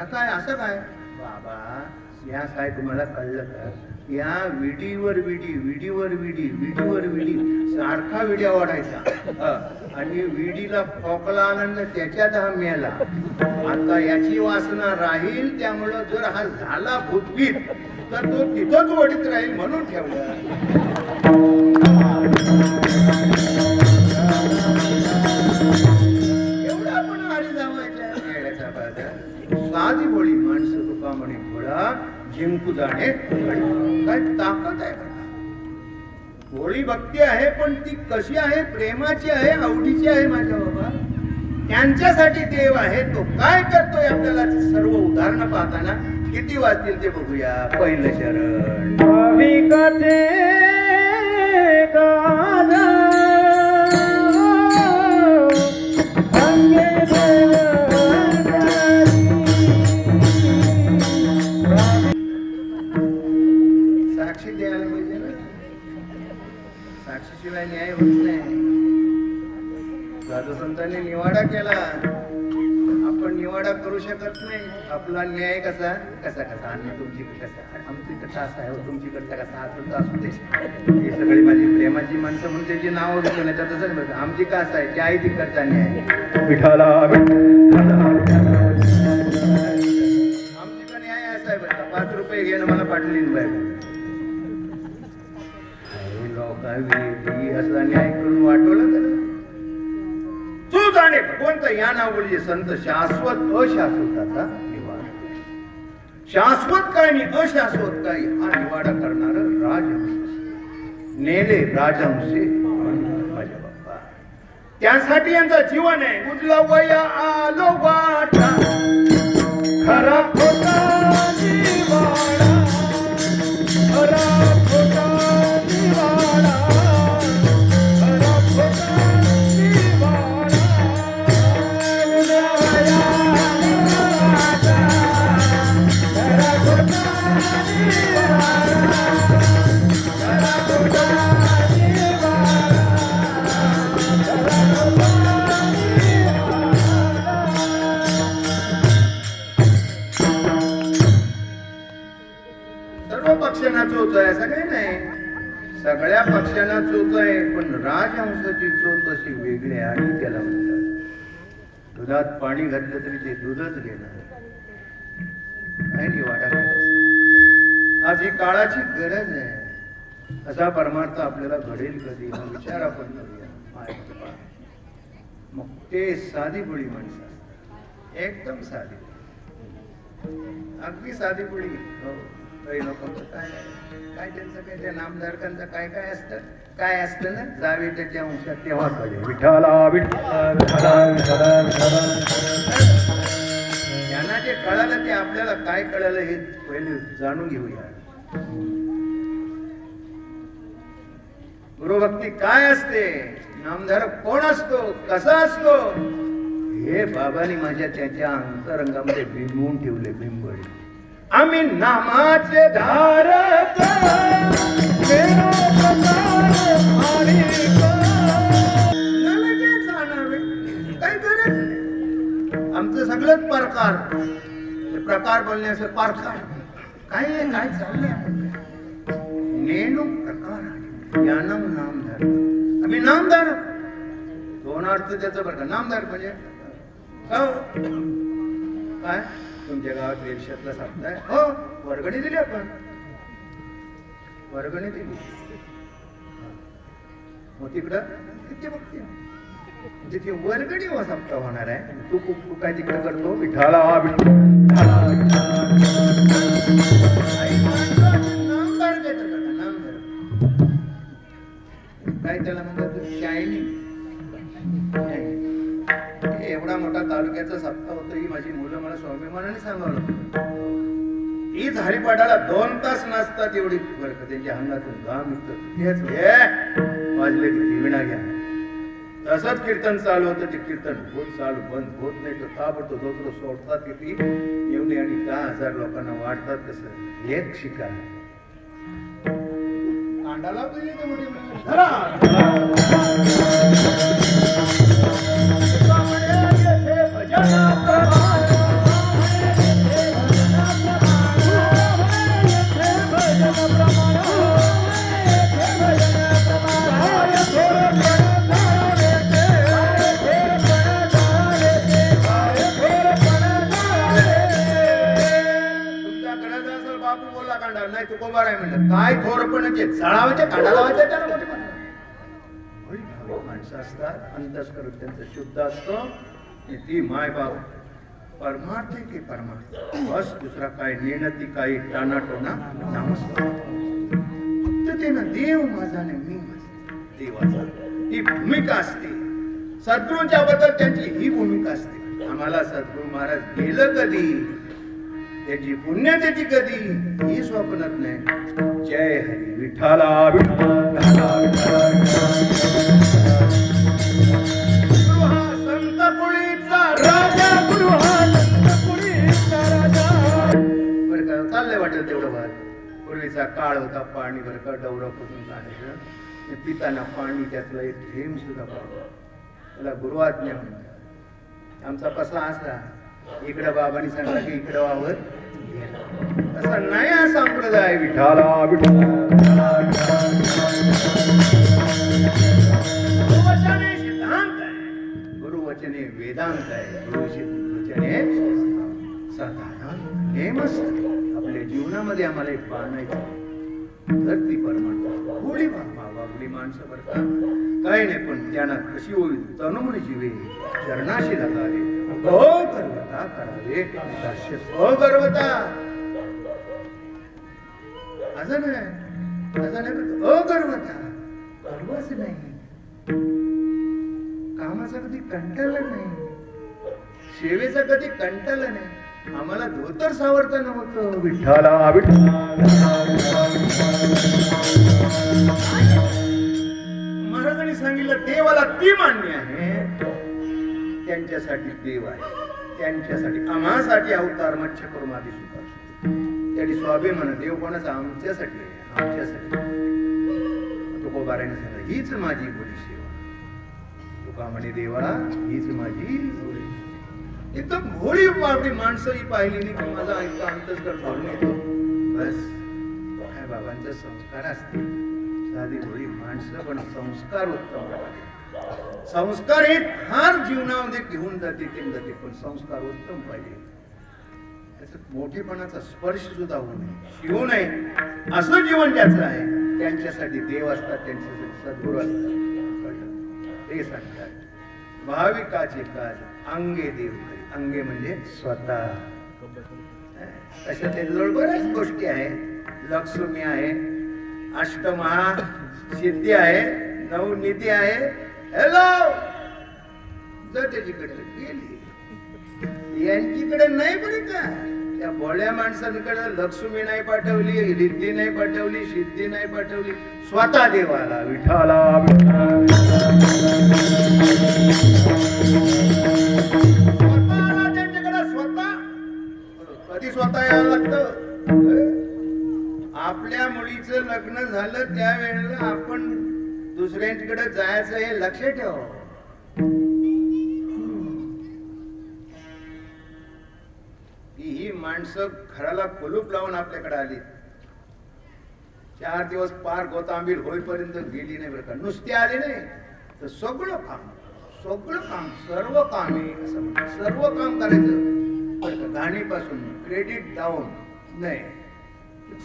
काय असं काय बाबा या काय तुम्हाला कळलं का या विडीवर विडी सारखा विड्या वाढायचा आणि विडीला खोकला आनंद त्याच्यात हा मेला आता याची वासना राहील त्यामुळं जर हा झाला भूतभीत तर तो तिथंच वडीत राहील म्हणून ठेवला एवढा पण हारी जावायच्या खेळाचा बाजार साधी बोळी माणसं तुका म्हणे थोडा जिंकू जाणे काय ताकद आहे बघा होळी भक्ती आहे पण ती कशी आहे प्रेमाची आहे आवडीची आहे माझ्या बाबा त्यांच्यासाठी देव आहे तो काय करतोय आपल्याला सर्व उदाहरणं पाहताना किती वाजतील ते बघूया पहिलं शरण
भाविकाचे गाज अंगे
साक्षी द्यायला पाहिजे ना साक्षीशिवाय न्याय होत नाही साधू संतांनी निवाडा केला आपण निवाडा करू शकत नाही आपला न्याय कसा आणि तुमची कसा आमची कथा असा आहे तुमची करता कसा असेल तर असू दे ही सगळी माझी प्रेमाची माणसं म्हणून त्याची नावं घेतो नाही तर तसंच बघा आमची कास आहे त्या ती करता न्याय
विठाला
आमची का न्याय असा आहे बघा 5 रुपये घेणं मला पाठवली बाय लोकांनी असा न्याय करून वाटवलं तर तू जाणे भगवंत या नावाचे संत शाश्वत अशाश्वताचा निवाडा शाश्वत काय आणि अशाश्वत काय हा निवाडा करणार राजहंस नेले राजहंसे माझ्या बाप्पा त्यासाठी यांचं जीवन आहे उजला वया आलो वाटा खरा खोटा निवाडा खरा खोटा निवाडा खरा खोटा सर्व पक्षांना चोच आहे असं काही नाही सगळ्या पक्षांना चोच आहे पण राजहंसाची चोच अशी वेगळी आहे आणि त्याला म्हणतात दुधात पाणी घातलं तरी ते दूधच घेणार काय निवाडा आज ही काळाची गरज आहे असा परमार्थ आपल्याला घडेल कधी हा विचार आपण करूया मग ते साधी बुळी माणसं एकदम साधी अगदी साधी बुळी हो काही लोकांचं काय काय त्यांचं काय त्या नामधारकांचं काय असतं ना जावे त्याच्या अंशात तेव्हा कळेल
विठाला
त्यांना जे कळालं ते आपल्याला काय कळालं हे पहिले जाणून घेऊया गुरुभक्ती काय असते नामधारक कोण असतो कसा असतो हे बाबांनी माझ्या त्याच्या अंतरंगामध्ये बिंबवून ठेवले बिंबळे आम्ही नामाचे धारक काय गरज आमचं सगळंच प्रकार बोलण्याचं पारकार काय चाललंय नेणू प्रकार ज्ञानम नामधारक आम्ही नामधारक दोन अर्थ त्याचं बरं का नामधारक म्हणजे काय तुमच्या गावात रेल्शेतला सप्ताह आहे? हो, वर्गणी दिली आपण. वर्गणी दिली. मग तिकडं किती बघते जिथे वर्गणी व सप्ताह होणार आहे, तू तू काय तिकडे करतो? विठाला विठाला नामदार देतं का? नामदार काय त्याला म्हणतात? शायनिंग. एवढा मोठा तालुक्याचा सप्ताह होता, ही माझी मुलं मला स्वाभिमानाने सांगावं. हीच हरिपाठाला 2 तास नाचतात, एवढी बरं का त्यांच्या अंगातून घाम निघतो. वाजले की विणा घ्या. तसंच कीर्तन चालू होतं. ते कीर्तन होत चालू बंद होत नाही. तर ताबडतोब दोन सोडतात किती एवढी आणि 10,000 लोकांना वाटतात. कसं एक शिका कांडाला नाही तू कोबार आहे म्हणलं. काय थोरपणाचे जळावायचे कांडा लावायचे त्याला मोठे माणसं असतात. अंतस्कर त्यांचं शुद्ध असतो. ती माय बाप परमार्थ की परमार्थ बस, दुसरा काय नेणती काही टाणाटोना नमस्कार. फक्त ते ना देव माझा नाही मी माझा. देवाचा ही भूमिका असते. सद्गुरूंच्या बद्दल त्यांची ही भूमिका असते. आम्हाला सद्गुरू महाराज गेलं कधी, त्याची पुण्यतिथी कधी, ही स्वप्नात नाही. जय हरी विठाला विठाला. गुरु हा संत कुळीचा राजा, गुरु हा संत कुळीचा राजा. बरं का चाललंय वाटेल तेवढं भात. पूर्वीचा काळ होता, पाणी बरं का डवरा पुसून काढायचं. पिताना पाणी त्यातलं एक थेंब सुद्धा पडलं. त्याला गुरुआज्ञा म्हणतात. आमचा कसा असा, इकडं बाबांनी सांगितलं की इकडं वावर, असा नाही हा संप्रदाय. विठाला गुरुवचने सिद्धांत आहे, गुरुवचने वेदांत आहे, गुरुवचने साधारण नेम असतात. आपल्या जीवनामध्ये आम्हाला एक बाणायचं धरती परमार्थ. होळी बाबुली माणसं बरं का काही नाही, पण त्यांना कशी होईल तनुमन जीवे चरणाशी लगावे. गर्वता करावे अगर्वता. असं नाही अगर्वता. गर्वच नाही. कामाचा कधी कंटाळला नाही, सेवेचा कधी कंटाळला नाही. आम्हाला धोतर सावरता नव्हतं. विठ्ठला महाराजांनी सांगितलं देवाला ती मान्य आहे, त्यांच्यासाठी देव आहे, त्यांच्यासाठी आम्हासाठी अवतार मच्छे करून आधी सुद्धा त्यांनी स्वाभिमान. देव कोणाचा? आमच्यासाठी आहे, आमच्यासाठी. तुकोबाराने सांगितलं हीच माझी भोळी सेवा. तुका म्हणे देवा हीच माझी भोळी. एकदम भोळी बाबडी माणसं ही पाहिली नाही की माझा ऐका अंतस्कर भरून येतो. बस काय बाबांचे संस्कार असतील. साधी भोळी माणसं पण संस्कार उत्तम. संस्कार हे फार जीवनामध्ये घेऊन जाते पण संस्कार उत्तम पाहिजे. त्याच्यात मोठेपणाचा स्पर्श सुद्धा होऊ नये, शिवू नये असं जीवन ज्याचं आहे. त्यांच्यासाठी देव असतात, त्यांच्यासाठी सद्गुरू असतात. ते सांगतात भाविकाचे काज अंगे देव. अंगे म्हणजे स्वतः. तशा त्याच्याजवळ बऱ्याच गोष्टी आहेत. लक्ष्मी आहे, अष्टमहा सिद्धी आहे, नवनीती आहे. हॅलो जर त्याच्याकडे गेली, यांच्याकडे नाही बरं का. त्या भोळ्या माणसांकडे लक्ष्मी नाही पाठवली, रिद्धी नाही पाठवली, सिद्धी नाही पाठवली, स्वतः देवाला विठाला. स्वतःला त्यांच्याकडे स्वतः कधी स्वतः यावं लागतं. आपल्या मुलीचं लग्न झालं त्यावेळेला आपण दुसऱ्यांकडे जायचं हे लक्ष ठेव. ही माणसं घराला कुलूप लावून आपल्याकडे आली. 4 दिवस पार गोतांबीर होईपर्यंत गेली नाही बरं का. नुसते आले नाही तर सगळं काम सर्व काम आहे असं म्हणतात. सर्व काम करायचं. बरं का, गाणीपासून क्रेडिट डाऊन नाही,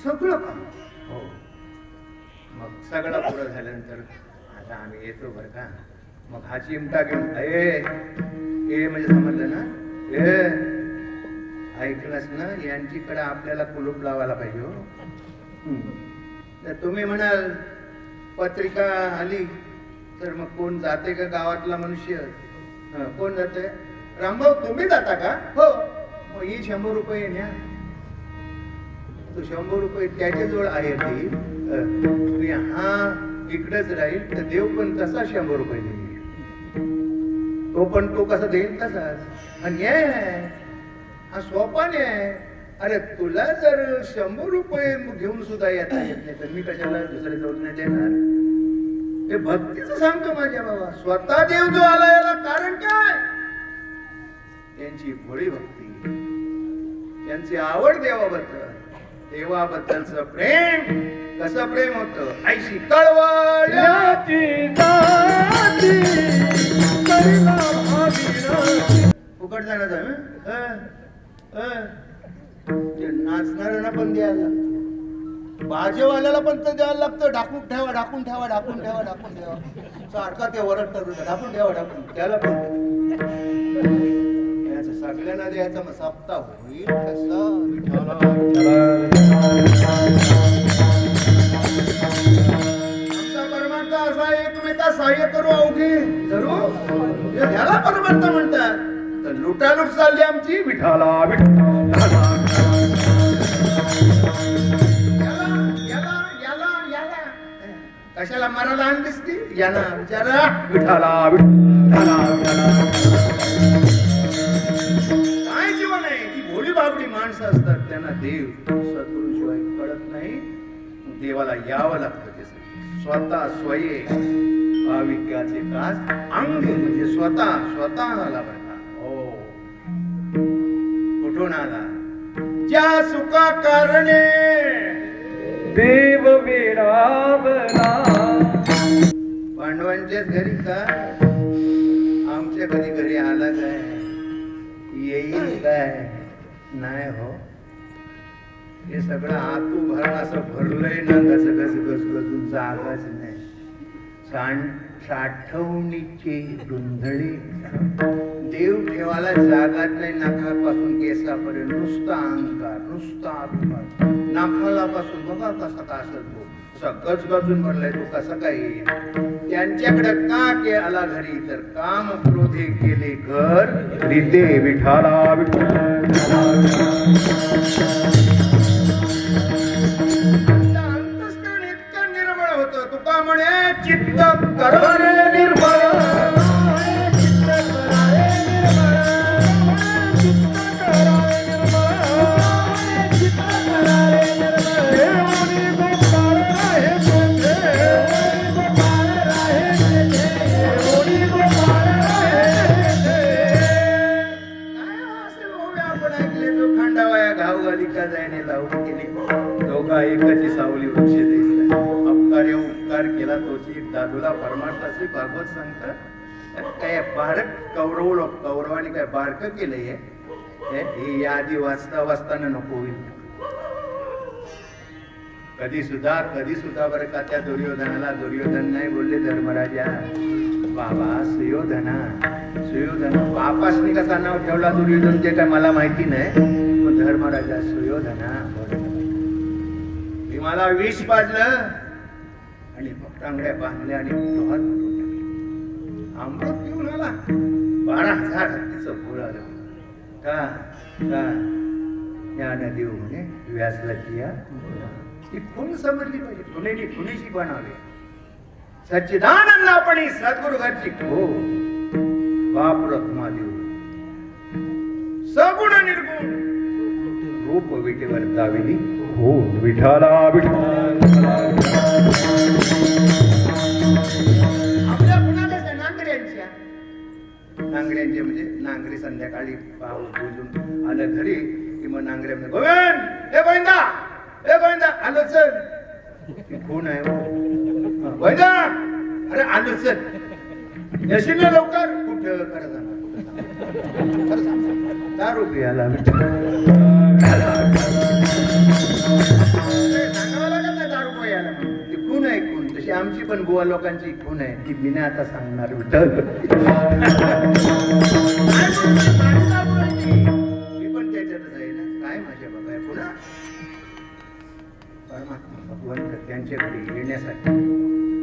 सगळं काम. हो, मग सगळं पुरं झाल्यानंतर आता आम्ही येतो बरं का. मग हा चिमटा घेऊन ए म्हणजे समजलं ना, ऐकलंस ना, यांचीकडे आपल्याला कुलूप लावायला पाहिजे हो. तर तुम्ही म्हणाल पत्रिका आली तर मग कोण जाते का गावातला मनुष्य? कोण जाते? रामभाऊ तुम्ही जाता का? हो. मग ही 100 रुपये न्या. तो 100 रुपये त्याच्याजवळ आहे ते, हा इकडेच राहील तर देव पण तसा 100 रुपये देईल. तो पण तो कसा देईल तसाच. अन्याय आहे हा, सोपान आहे. अरे तुला जर 100 रुपये घेऊन सुद्धा येता येत नाही तर मी कशाला दुसऱ्या जवळ नाही देणार? ते भक्तीच सांगतो माझ्या बाबा. स्वतः देव जो आला याला कारण काय? त्यांची भोळी भक्ती, त्यांची आवड देवाबद्दल, देवाबद्दलचं प्रेम. कसं प्रेम होतं? ऐशी कळवळ फुकट जाणार ते नाचणाऱ्यांना पण द्यायला, बाजेवाल्याला पण तर द्यायला लागतं. ढाकून ठेवा, ढाकून ठेवा, ढाकून ठेवा, ढाकून ठेवा, सारखा ते वरटतात, ढाकून ठेवा, ढाकून. त्याला पण याचं सगळ्यांना द्यायचा मग सप्ताह होईल कसा? आमचा परमार्थ असा एकमेका सहाय्य करू अवघे जरूर, ह्याला परमार्थ म्हणतात. तर लुटालूट चालली आमची. विठाला कशाला मराला आण दिसती याना विचारा. विठाला काय जीवन आहे? ती भोळी बाबडी माणसं असतात, त्यांना देव सद्गुरूशिवाय कळत नाही. देवाला यावं लागतं. ते स्वतः स्वये भाविकाचे कास अंग म्हणजे स्वतः आला बघा. हो, कुठून आला? ज्या सुखा कारणे
देव विरावला.
पांडवांच्याच घरी का? आमच्या कधी घरी आला काय? येईल काय? नाही हो. हे सगळं आतू भरण असं भरलंय ना, गजून जागाच नाही. साठवणीची धुंदळी. देव ठेवायला जागाच नाही. नाकापासून केसापर्यंत नुसता अहंकार, नुसता अभिमान. नाकालापासून बघा कसा का असतो, सगळंच गजून भरलाय. तो कसं काय येईल? त्यांच्याकडे का के आला घरी? तर काम क्रोधे केले घर रीते विठाला अंतस्करण इतकं निर्मळ होतं. तुका म्हणे चित्त करणे निर्मळ. एकाची सावली वृक्ष दिसला. अपकार उपकार केला तोची दादूला परमार्थाची भागवत सांगतात. काय बारक कौरवाने काय बारक केलंय? ही यादी वाचताना नको होईल. कधी सुद्धा बरं का त्या दुर्योधन नाही बोलले धर्मराजा. बाबा सुयोधना बापासनी कसा नाव ठेवला दुर्योधन ते काय मला माहिती नाही. धर्मराजा सुयोधना मला विष पाजलं आणि टांगड्या बांधल्या आणि अमृत घेऊन आला. 12,000 हत्तीचं फुल आलं का? या नदी म्हणे व्यासला किया. ती खून समजली पाहिजे. खुनीची बनावे. सच्चिदानंदापणी सद्गुरु घरची हो बाप रत्मा देऊ. सगुण निर्गुण रूप विटेवर दाविली. हो विठाला आपल्या कुणाला नांगड्यांचे म्हणजे नांगरी संध्याकाळी पाऊस बोलून आलं घरी की मग नांगड्या गोविंदा आलो चल. कोण आहे गोविंदा? अरे आलो चल. यशील लवकर. कुठं खरं सांग दारू प्यायला सांगावं लागत नाही दारू प्यायला ती खून आहे खून तशी आमची पण गोवा लोकांची खून आहे ती बिना आता सांगणार विठ्ठल मी पण त्याच्यातच आहे ना काय माझ्या बाबा आहे पुन्हा परमात्मा भगवंत त्यांच्याकडे येण्यासाठी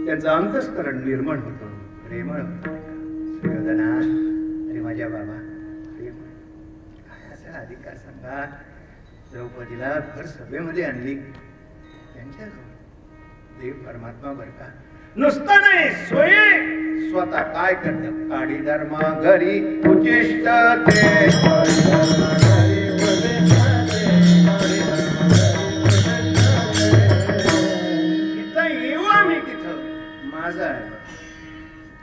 त्यांचं अंतःकरण निर्माण होतं प्रेमळ सुयोधना अरे माझ्या बाबा काय असा अधिकार सांगा द्रौपदीला भर सभेमध्ये आणली त्यांच्या देव परमात्मा बर का नुसतं नाही सोयी स्वतः काय करतात काडी धर्मा घरी उचिष्ट तिथं येऊ आम्ही तिथं माझं आहे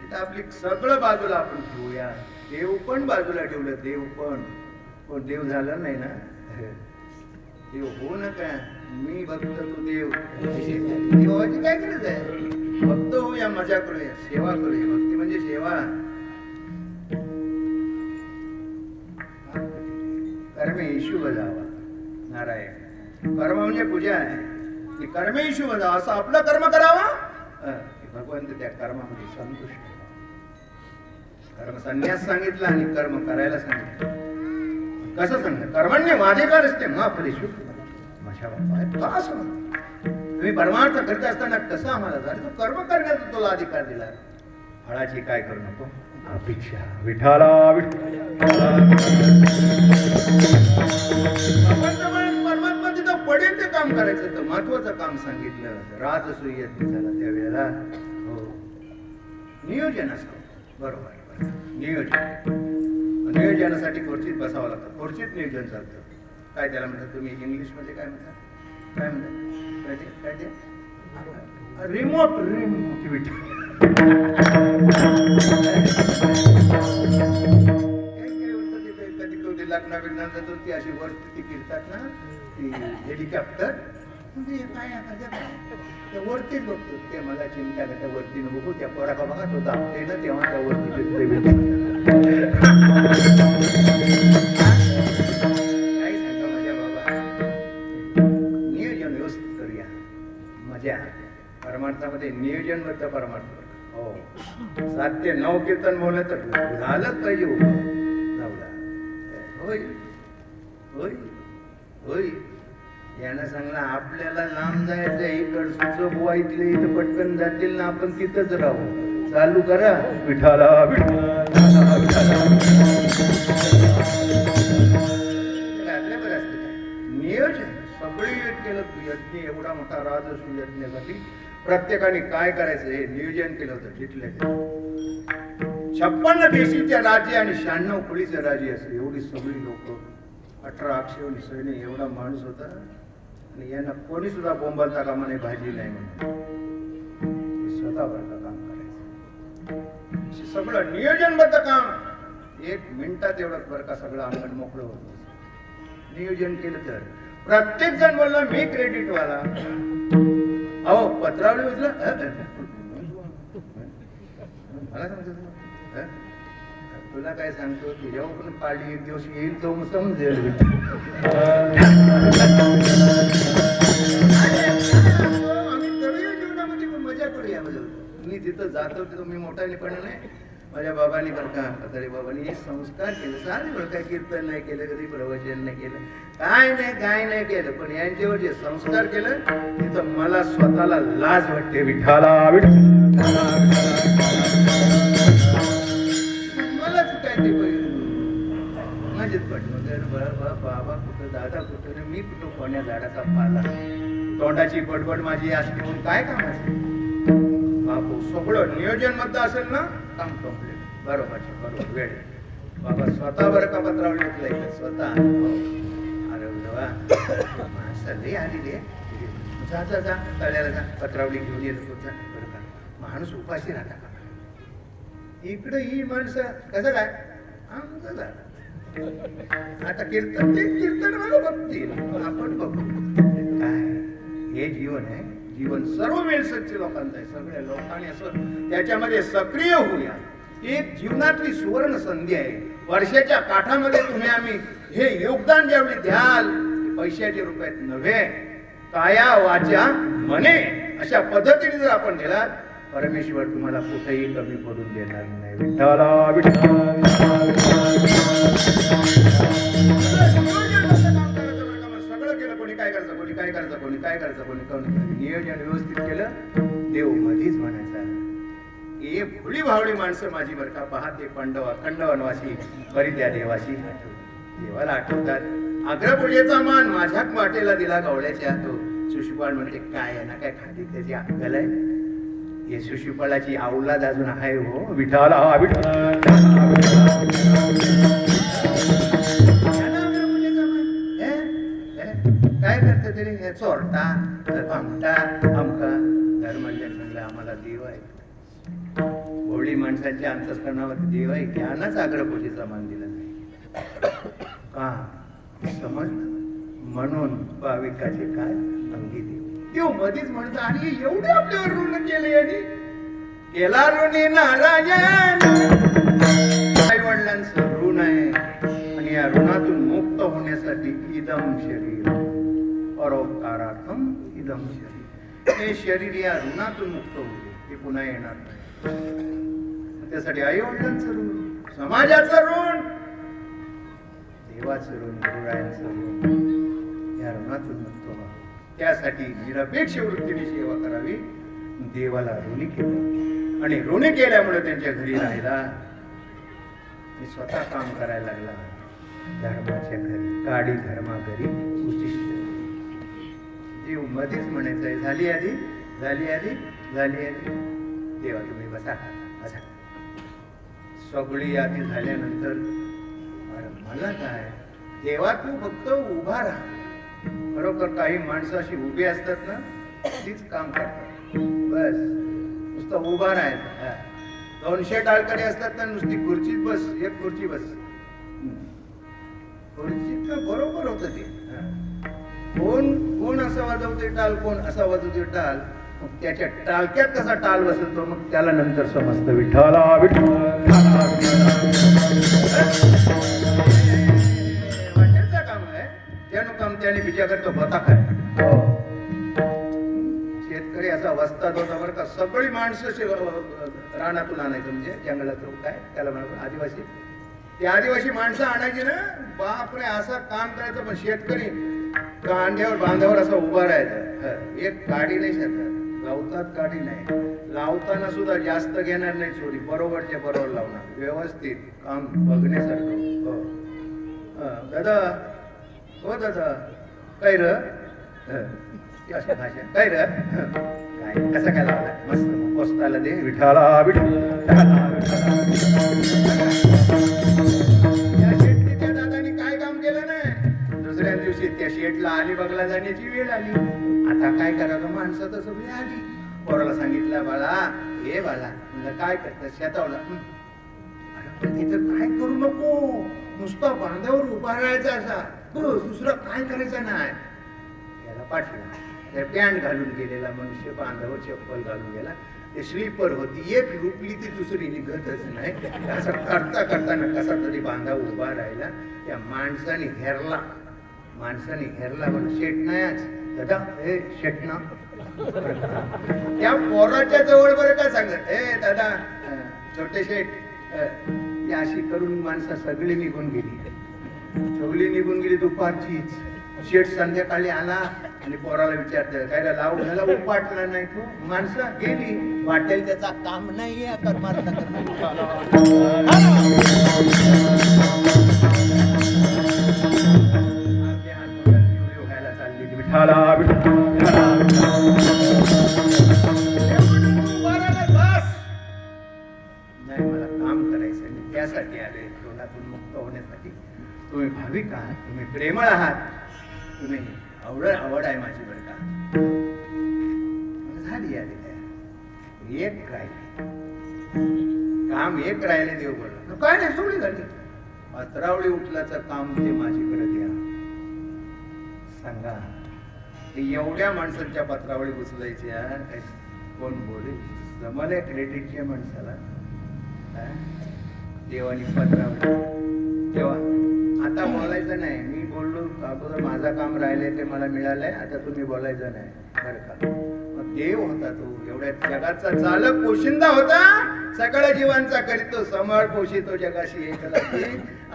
तिथं आपली सगळं बाजूला आपण ठेवूया देव पण बाजूला ठेवलं देव पण देव झालं नाही ना देव हो नका मी भक्त तू देव देवाची काय गरज आहे भक्त होऊया मजा करूया सेवा करूया भक्ती म्हणजे सेवा कर्मे ईशू बजावा नारायण कर्म म्हणजे पूजा आहे की कर्मे ईशू बजावा असं आपलं कर्म करावा भगवंत त्या कर्मामध्ये संतुष्ट कर्म संन्यास सांगितला आणि कर्म करायला सांगितलं कसं सांगत कर्मण्य माझेकार असते मग आपले शुद्ध माझ्या बाबा का असं तुम्ही परमार्थ करत असताना कसं आम्हाला झालं तू कर्म करण्याचा तुला अधिकार दिला फळाची काय करू नको अपेक्षा विठाला परमात्मा तिथं पडेल ते काम करायचं तर महत्वाचं काम सांगितलं राजसूय झाला त्यावेळेला हो नियोजन असतं बरोबर नियोजनासाठी खुर्चीत बसावं लागतं खुर्चीत नियोजन चालतं काय त्याला म्हणतात तुम्ही इंग्लिश मध्ये काय म्हणतात काय म्हणतात काय ते रिमोट कधी कधी लग्ना बिग्नांचा तो ती अशी वरती फिरतात ना ती हेलिकॉप्टर काय वरतीच बघतो ते मला चिंता त्या वरतीनं बघू त्या पोरा का बघा तो दाखते ना तेव्हा त्या वरती काही सांगा माझ्या बाबा नियोजन व्यवस्थित करूया मजा परमार्थामध्ये नियोजनबद्ध परमार्थ हो 7 ते 9 कीर्तन बोललं तर झालंच पाहिजे नवला होय होय होय यानं सांगला आपल्याला लांब जायचं इकडचं बुवा इथले इथं पटकन जातील ना आपण तिथंच राहू चालू करा विठाला नियोजन सगळे केलं यज्ञ एवढा मोठा राजसूय यज्ञासाठी प्रत्येकाने काय करायचं हे नियोजन केलं होतं जिथले 56 देशीचे राज्य आणि 96 कुळीचे राज्य असे एवढी सगळी लोक 18 अक्षय सैन्य एवढा माणूस होता आणि यांना कोणी सुद्धा बोंबालता कामाने भाजी नाही म्हणून स्वतः भरता काम करायचं सगळं नियोजनबद्ध काम 1 मिनिटात एवढं बरं का सगळं अंगण मोकळं होतं नियोजन केलं तर प्रत्येक जण बोलला मी क्रेडिट वाला अहो पत्रावली उचलं मला सांगतो तुला काय सांगतो तुझ्यावर पण पाळली एक दिवस येईल तो समजेल आम्ही करूया जीवनामध्ये मजा करूया मी तिथं जातो तिथं मी मोठ्याने पण नाही माझ्या बाबांनी बरं का तरी बाबांनी हे संस्कार केले सारे बरं काय कीर्तन नाही केलं कधी प्रवचन नाही केलं काय नाही केलं पण यांच्यावर जे संस्कार केलं तिथं मला स्वतःला लाज वाटते विठाला मलाच काय ते माझेच पटलं बाबा कुठं दादा कुठं मी कुठं कोण्या झाडाचा पाला तोंडाची बडबड माझी असते म्हणून काय कामाचं बापू सगळं नियोजन मध्ये असेल ना काम कम्प्लीट बरोबर वेळ बाबा स्वतः बरं का पत्रावली घेतलंय स्वतः अरे बाबा माणसं लई आलेली जा तळ्याला जा पत्रावली घेऊन येतो बरं का माणूस उपाशी राहता का इकडं ही माणसं कसं काय आमचं झालं आता कीर्तन मला बघतील आपण बघू काय हे जीवन आहे जीवन सर्व वेळसचे लोकांचं आहे सगळ्या लोकांनी असं त्याच्यामध्ये सक्रिय होऊया एक जीवनातली सुवर्ण संधी आहे वर्षाच्या काठामध्ये तुम्ही आम्ही हे योगदान ज्यावेळी द्याल ते पैशाच्या रुपयात नव्हे, काया वाचा मने अशा पद्धतीने जर आपण दिलात, परमेश्वर तुम्हाला कुठेही कमी पडून देणार नाही. विठ्ठला सगळं केलं, कोणी काय करायचं, कोणी काय करायचं, कोणी काय करायचं, कोणी नियोजन व्यवस्थित केलं. देव मधीच म्हणायचा, हे भोळी भावळी माणसं माझी बरं का, पाहते खंड वनवासी बरी त्या देवाशी देवाला आठवतात. अग्रपूजेचा मान माझ्याच वाटेला दिला गवळ्याच्या हातो. शिशुपाळ म्हणते काय आहे ना, काय खाली त्याची अक्कल आहे. हे शिशुपाळाची अवलाद अजून आहे हो. विठाला काय करते तरी हे चोरटा आमटा आमका धर्मांच्या सांगला आम्हाला देव आहे. भोळी माणसांच्या अंतस्करणावर देव आहे, ज्ञानाच अग्रपूजेचा मान दिला नाही का समज. म्हणून भाविकाचे काय अंगी देव मधीच म्हणतो. आणि एवढे आपल्यावर ऋण केले यांनी, केला ऋणी नारायण. आई वडिलांचं ऋण आहे आणि या ऋणातून मुक्त होण्यासाठी इदम शरीर परोपकारार्थम इदम शरीर, हे शरीर या ऋणातून मुक्त होते, ते पुन्हा येणार नाही. त्यासाठी आई वडिलांचं ऋण, समाजाचं ऋण, देवाचं ऋण, गुरुरायांचं ऋण, या ऋणातून मुक्त व्हा. त्यासाठी निरपेक्ष वृत्तीने सेवा करावी. देवाला ऋणी केलं आणि ऋणी केल्यामुळे त्यांच्या घरी राहिला. स्वतः काम करायला लागला. धर्माच्या घरी काडी धर्मा घरी उचिष्ट. देव मध्येच म्हणायचं आहे, झाली आधी झाली आधी झाली आधी. देवा तुम्ही बसा बसा. सगळी यादी झाल्यानंतर अरे मला काय देवा, तू फक्त उभा राहा. खरोखर काही माणसं अशी उभी असतात ना, तीच काम करतात. बस नुसतं उभा राहायचं. 200 टाळकरी असतात ना, नुसती खुर्चीत बस, एक खुर्ची बस. खुर्चीत बरोबर होत ते. कोण असं वाजवते टाल, कोण असा वाजवते टाल, मग त्याच्या टाळक्यात कसा टाल बसतो मग त्याला नंतर समजतं. विठ्ठला वाटेचं काम आहे. त्यानं काम त्याने बिजा करतो बता काय. शेतकरी असा वस्तात होता बरं का. सगळी माणसं रानातून आणायचं, म्हणजे जंगलातून काय त्याला म्हणतो आदिवासी. ते आदिवासी माणसं आणायची ना, बापरे असं काम करायचं. पण शेतकरी कांद्यावर बांधावर असं उभा राहायचं. एक काडी नाही शेतात, लावतात काडी नाही. लावताना सुद्धा जास्त घेणार नाही चोरी, बरोबरच्या बरोबर लावणार, व्यवस्थित काम बघण्यासारखं. हो दादा, हो दादा, काय र अशी भाषा, काय र काय कसं काय लावलाय, मस्त पोस्ताला दे. विठाला शेटच्या दादानी काय काम केलं नाही. दुसऱ्या दिवशी त्या शेटला अलिबागला जाण्याची वेळ आली. आता काय करायचं, माणसं तर सगळी आली. पोराला सांगितलं, बाळा हे बाळा म्हणलं काय करतात शेतावला. पण तिथं काय करू नको, नुसता बांधावर उभा राहायचा असा, दुसरं काय करायचं नाही. याला पाठवला. त्या पॅन्ट घालून गेलेला मनुष्य बांधावर चप्पल घालून गेला. ते स्लीपर होती, एक रुपली ती दुसरी निघतच नाही. असं करता करताना कसा तरी बांधा उभा राहिला. त्या माणसाने हेरला म्हणून शेट नाही आज दादा, हे शेट ना. त्या पोराच्या जवळ बरं काय सांगत, हे दादा छोटे शेट. अशी करून माणसं सगळी निघून गेली दुपारचीच. शेट संध्याकाळी आला आणि पोराला विचारतं, काय लावू झाला, उपाटला नाही तू. माणसं गेली, वाटेल त्याचा काम नाही आहे करमार्थ नाही, मला काम करायचं आणि त्यासाठी आले, ऋणातून मुक्त होण्यासाठी. तुम्ही भाविक आहात, तुम्ही प्रेमळ आहात, तुम्ही आवड आहे माझी बरं का. झाली आली काय, एक राहिले काम, एक राहिले. देव बोलला काय नाही, सोडली झाली. पत्रावळी उठल्याचं काम ते माझीकडे द्या. सांगा एवढ्या माणसांच्या पत्रावळी उचलायच्या, कोण बोले जमले क्रेडिटच्या माणसाला. देवानी पत्रावळी तेव्हा आता बोलायचं नाही. मी बोललो अगोदर माझं काम राहिलंय ते मला मिळालंय, आता तुम्ही बोलायचं नाही बरं का. मग देव होता तो, एवढ्या जगाचा चालक पोशिंदा होता, सगळ्या जीवांचा करीतो सांभाळ पोशितो जगाशी एक लागली.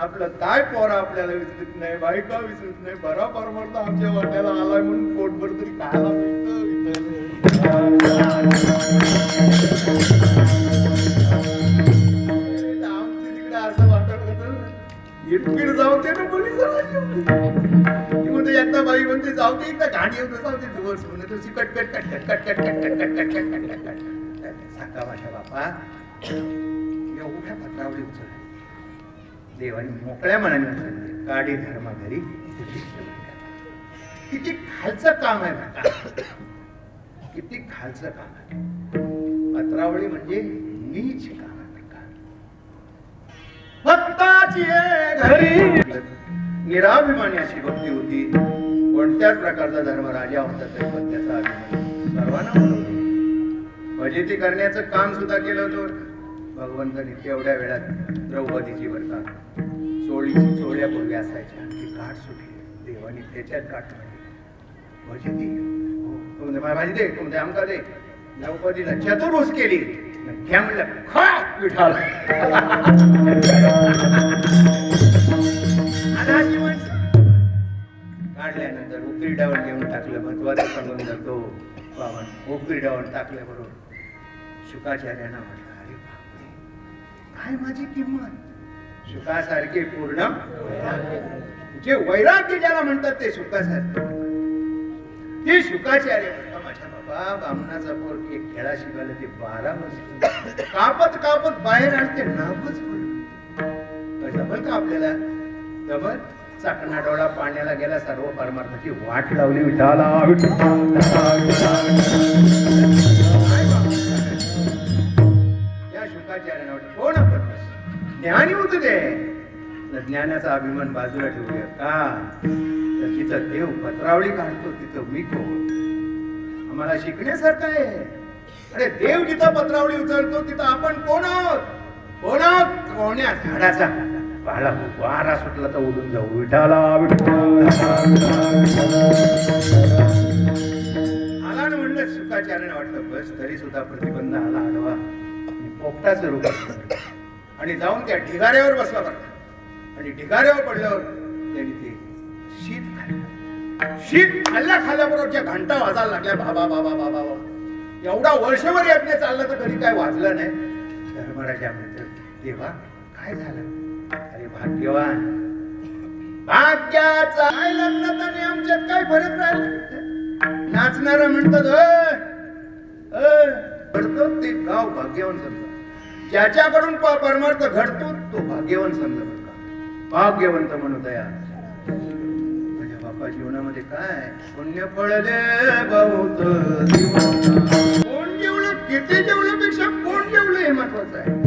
आपलं काय पोरा आपल्याला विसरत नाही, बायका विसरत नाही, बरोबर म्हणतो आमच्या वाट्याला आलाय म्हणून पोटभर तरी खायला तिकडे असं वाटत होतं इकडे जाऊ ते ना बोली म्हणतो एकदा बाई म्हणते जाऊ दे एकदा गाडी येऊन जाऊ दे दिवस म्हणतो cut cut cut cut cut cut cut cut cut cut cut cut सांगा माझ्या बापा एवढ्या पत्रावळी उचलली देवाने मोकळ्या मनाने उचलली. गाडी धर्मा घरी किती खालचं काम आहे बघा, किती खालचं काम आहे. पत्रावळी म्हणजे नीच काम आहे बघा. भक्ताची घरी निराभिमानी अशी भक्ती होती. कोणत्याच प्रकारचा धर्म राजा होता तरी पण त्याचा अभिमान सर्वांना बोलवलं. फजिती करण्याचं काम सुद्धा केलं होतं भगवंतानी. तेवढ्या वेळात द्रौपदीची बरका चोळ्यापूर्वी असायच्या ती गाठ सुटली. देवानी त्याच्यात गाठ फजिती भाजी दे तुमचे आमका दे. द्रौपदीला चतुर्भुज केली. घ्या म्हणलं खा विठाला. काढल्यानंतर उकरी डावण घेऊन टाकलं. महत्वाचं सांगून जातो बाबा उकरी डावण टाकल्याबरोबर शुकाचार्यांना म्हटलं अरे बापरे काय माझी किंमत. शुकासारखे पूर्ण जे वैराग्य ज्याला म्हणतात ते शुकासारखे. ते शुकाचार्य माझ्या बाबा बामणाचा पोर एक खेळा शिकायला ते 12 वर्ष कापत कापत बाहेर आणि ते नावच पडलं. जमल का आपल्याला जमल. चाकणा डोळा पाण्याला गेला. सर्व परमार्थाची वाट लावली विठाला. या शुकाचार्याने वाटलं कोण आपण ज्ञानी होत ते. ज्ञानाचा अभिमान बाजूला ठेवूया का. तर जिथं देव पत्रावळी काढतो तिथं मी कोण. आम्हाला शिकण्यासारखं आहे. अरे देव जिथं पत्रावळी उचलतो तिथं आपण कोण आहोत. कोण आहोत. कोण्या झाडाचा पाला वारा सुटला तर उडून जाऊ विठाला. आला ना म्हणलं शुकाचार्याने वाटलं बस तरी सुद्धा प्रतिबंध आला आडवा. पोपटाचं रूप आणि जाऊन त्या ढिगाऱ्यावर बसला बरं. आणि ढिगाऱ्यावर पडल्यावर त्यांनी ते शीत खाल्लं. शीत खाल्ल्याबरोबर ज्या घंटा वाजायला लागल्या बाबा बाबा बाबा बाबा. एवढा वर्षभर यज्ञ चालला तर कधी काय वाजलं नाही. धर्मराजा म्हणतात देवा काय झालं. अरे भाग्यवान भाग्याचा काय लग्नात आणि आमच्यात काय फरक राहिला. नाचणारा म्हणतात घडतो ते गाव भाग्यवान समजा. ज्याच्याकडून परमार्थ घडतो तो भाग्यवान समजा. भाग्यवंत म्हणून तयार. माझ्या बापा जीवनामध्ये काय पुण्य फळ दे बहुत. कोण जेवलं किती जेवल्यापेक्षा कोण जेवलं हे महत्वाचं आहे.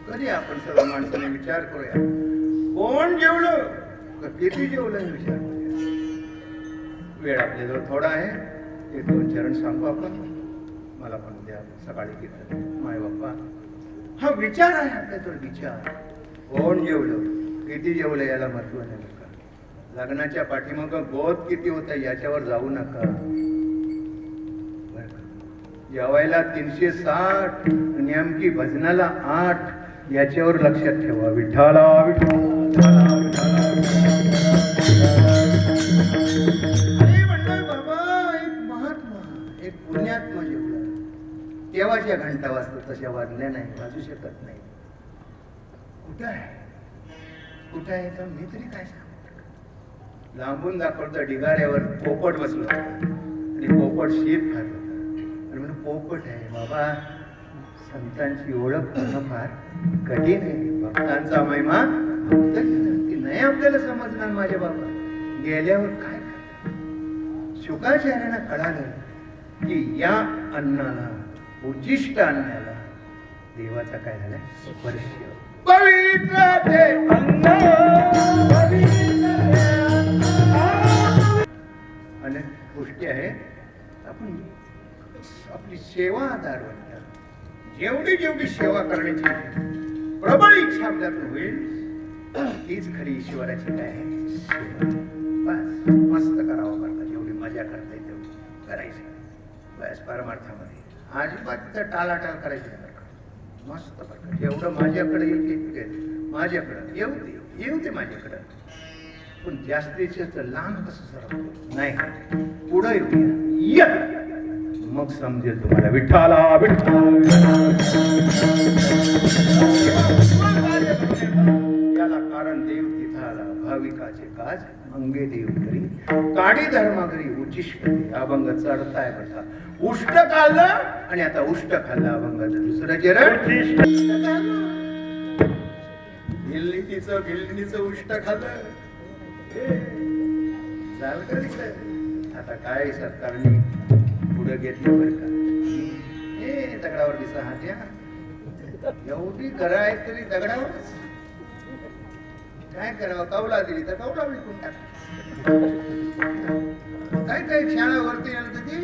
कधी आपण सर्व माणसाने विचार करूया कोण जेवलं किती जेवलं हे विचार करूया. वेळ आपल्याजवळ थोडा आहे. एक 2 चरण सांगू आपण. मला पण उद्या सकाळी कीर्तन माय बाप्पा. हा विचार आहे आपल्याजवळ विचार. कोण जेवलं किती जेवलं याला महत्व नाही नका. लग्नाच्या पाठीमाग गोत किती होत याच्यावर जाऊ नका. जेवायला 360 नेमकी भजनाला 8 याच्यावर लक्षात ठेवा. विठाला बाबा एक महात्मा एक पुण्यात्मा जेवला तेव्हाच्या घंटा वाजतात तशा वाजल्या नाही वाजू शकत नाही. कुठं आहे कुठं आहे तर मी तरी काय सांगू. लांबून दाखवतं ढिगाऱ्यावर पोपट बसलो आणि पोपट शीत खात होता. आणि म्हणून पोपट आहे बाबा. संतांची ओळख करणं फार कठीण आहे. भक्तांचा महिमा नाही आपल्याला समजणार माझ्या बाबा. गेल्यावर काय शुकाचार्यांना कळालं की या अन्नाला उच्चिष्ट अन्नाला देवाचा काय झालाय स्पर्श. पवित्र ते अन्न अनेक गोष्टी आहेत. आपण आपली सेवा आधार बनतात. जेवढी जेवढी सेवा करण्याची प्रबळ इच्छा आपल्यातून होईल हीच खरी ईश्वराची काय आहे बस मस्त करावं बरं का जेवढी मजा करता येईल तेवढी करायची बस परमार्थामध्ये अजिबात टाळाटाळ करायची नाही बरं का मस्त बरं का जेवढं माझ्याकडे येईल माझ्याकडं येऊ दे माझ्याकडं पण जास्तीचे तर लहान कसं सरकतो नाही पुढं येऊया मग समजेल तुम्हाला विठ्ठला याला कारण देव तिथाला भाविकाचे काज अंगे देव करी काडी धर्मागरी उचिष्ट अभंग चढताय बघा उष्ट खाल्लं आणि आता उष्ट खाल्लं अभंगाचं दुसरं चरण गिल्लीचं उष्ट खाल्लं चाल का आता काय सरकारने पुढे घेतलं बरं का हे दगडावर दिसा हात्या एवढी कराय तरी दगडावरच काय करावं कवला दिली तर कवला विकून टाक काय काय शाळावरती आलं तर ती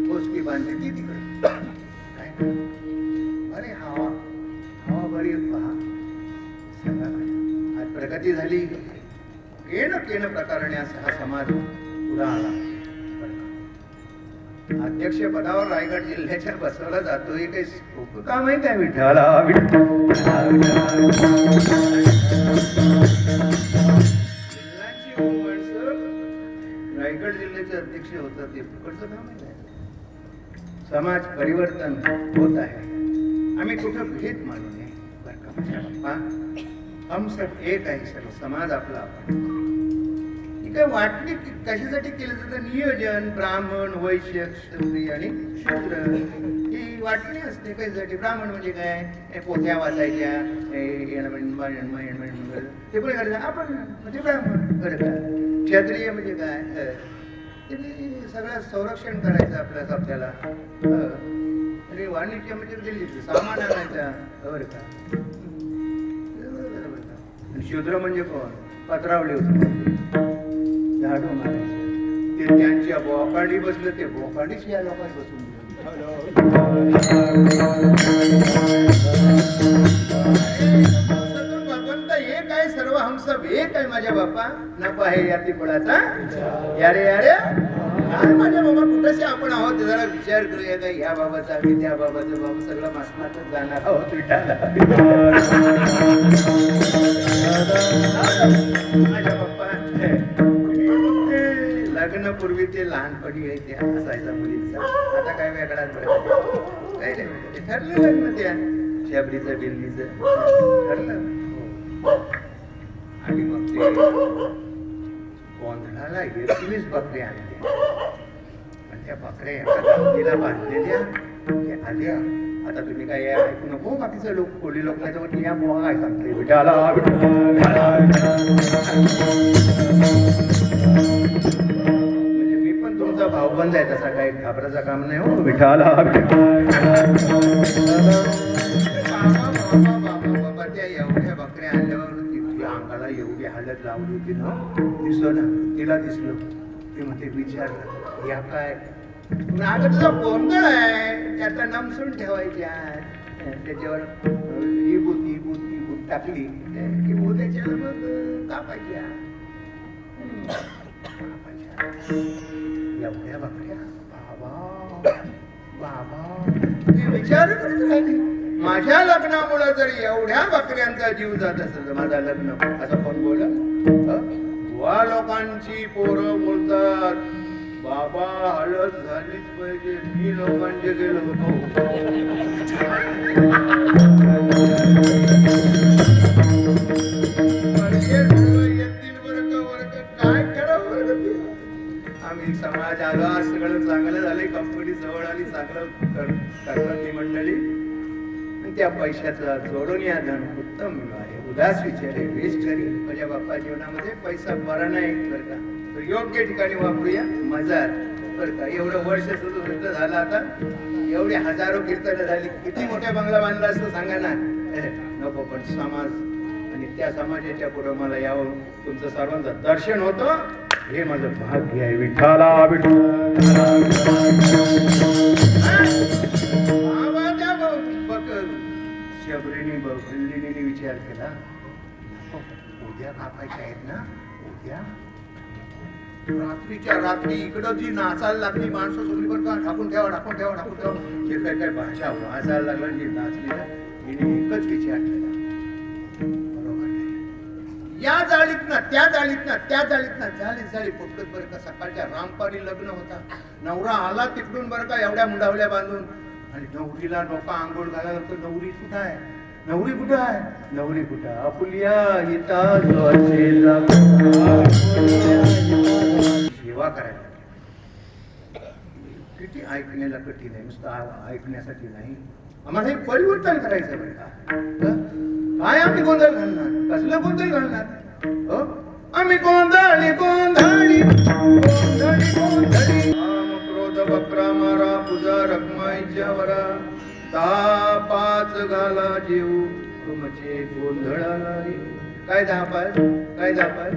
पोचकी बांधली ती तिकडे काय अरे हवा बरी पहा आज प्रगती झाली केन प्रकाराने हा समाज पुढे आला अध्यक्ष पदावर रायगड जिल्ह्याच्या बसवला जातो हे काही सोपं काम आहे काय विठ्ठला रायगड जिल्ह्याचे अध्यक्ष होतात ते फुकटचं काम आहे समाज परिवर्तन होत आहे आम्ही कुठं भेद मानू नये बरं का माझ्या बाप्पा हम सब एक आहे सर्व समाज आपला आपण काय वाटणी कशासाठी केलं जातं नियोजन ब्राह्मण वैश्य क्षत्रिय आणि शूद्र ही वाटणी असते कशासाठी ब्राह्मण म्हणजे काय पोथ्या वाचायच्या ते कोणी करायचं आपण म्हणजे ब्राह्मण बरं का क्षत्रिय म्हणजे काय ते सगळं संरक्षण करायचं आपल्या आपल्याला आणि वाणिज्य म्हणजे दिल्लीचं सामान आणायचं बरं का शूद्र म्हणजे कोण पत्रावले होते झाडू मारायचं ते त्यांच्या बोकाडी बसलं ते बोकाडीच या लोकांनी बसून भगवंत एक आहे सर्व हम सब एक आहे माझ्या बापा नफा आहे याती फळाचा यारे काय माझ्या बाबा कुठेशी आपण आहोत जरा विचार करूया का या बाबाचा त्या बाबाचा बाबा सगळं मासनातच जाणार आहोत माझ्या बाप्पा लग्नपूर्वी ते लहानपणी ते असायचा मुलींचा आता काय वेगळाच काय नाही ठरलं लग्न त्या शबरीचं बिल्लीचं ठरलं आणि मग ते गोंधळाला 21 बकऱ्या आणल्या आणि त्या बकऱ्या एका तिला बांधलेल्या ते आल्या आता तुम्ही काय ऐकू नको बाकीचं लोक कोळी लोक नाही तर या मोहा काय सांगते विठाला म्हणजे मी पण तुमचा भाऊबंद आहे तसा काही घाबराचं काम नाही हो विठाला बाबा त्या एवढ्या बकऱ्या आणल्यावर अंगाला एवढी हालत लावली होती ना दिसलो ना तिला दिसलो ते म्हणते विचारलं या काय आता तुझा गोंधळ आहे त्याचा नमसून ठेवायच्या त्याच्यावर ही बूत टाकली की उद्याच्या मग कापायच्या एवढ्या बकऱ्या बाबा ते विचार करत राहिली माझ्या लग्नामुळे जर एवढ्या बकऱ्यांचा जीव जात असेल तर माझं लग्न असं कोण बोलत वा लोकांची पोरं बोलतात बाबा हळद झालीच पाहिजे मी लोकांचे गेलो होतो काय करावं आम्ही समाज आलो सगळं चांगलं झालंय कंपनी जवळ आली चांगलं करतात ती मंडळी त्या पैशाचा जोडून या धन उत्तम आहे उदास विचार वेस्ट करी माझ्या बाप्पा जीवनामध्ये पैसा बरा नाही बरं का तर योग्य ठिकाणी वापरूया मजार बरं का एवढं वर्ष सुद्धा झालं आता एवढे हजारो कीर्तन झाली किती मोठ्या बंगला बांधला असतो सांगा ना नको पण समाज आणि त्या समाजाच्या पुढे मला यावं तुमचं सर्वांचं दर्शन होतं हे माझं भाग्य आहे विठ्ठला शबरीने विचार केला, उद्या कापायचे आहेत ना, उद्या रात्रीच्या रात्री इकडं जी नाचायला लागली माणसं सगळी बरं का, ठाकून ठेवा हे काय भाषा वाजायला लागला जी नाचली ना, हिने एकच विचार केला, बरोबर आहे, या त्या जाळीत ना झाली पोटकत बरं का. सकाळच्या रामपारी लग्न होता, नवरा आला तिकडून बरं का एवढ्या मुंडावल्या बांधून, आणि नवरीला डोका आंघोळ घालायला लागतो. नवरी कुठं आहे? नवरी कुठं आपुलिया हिता सेवा करायला किती ऐकण्याला कठीण आहे, नुसतं ऐकण्यासाठी नाही, आम्हाला हे परिवर्तन करायचं बरं का. काय आम्ही गोंधळ घालणार, कसलं गोंधळ घालणार, आम्ही गोंधळी काम क्रोध वक्रा मारा पूजा रखमाईच्या वरा, तापाच घाला जीव तुमचे गोंधळाला. काय धापाय अरे धापाय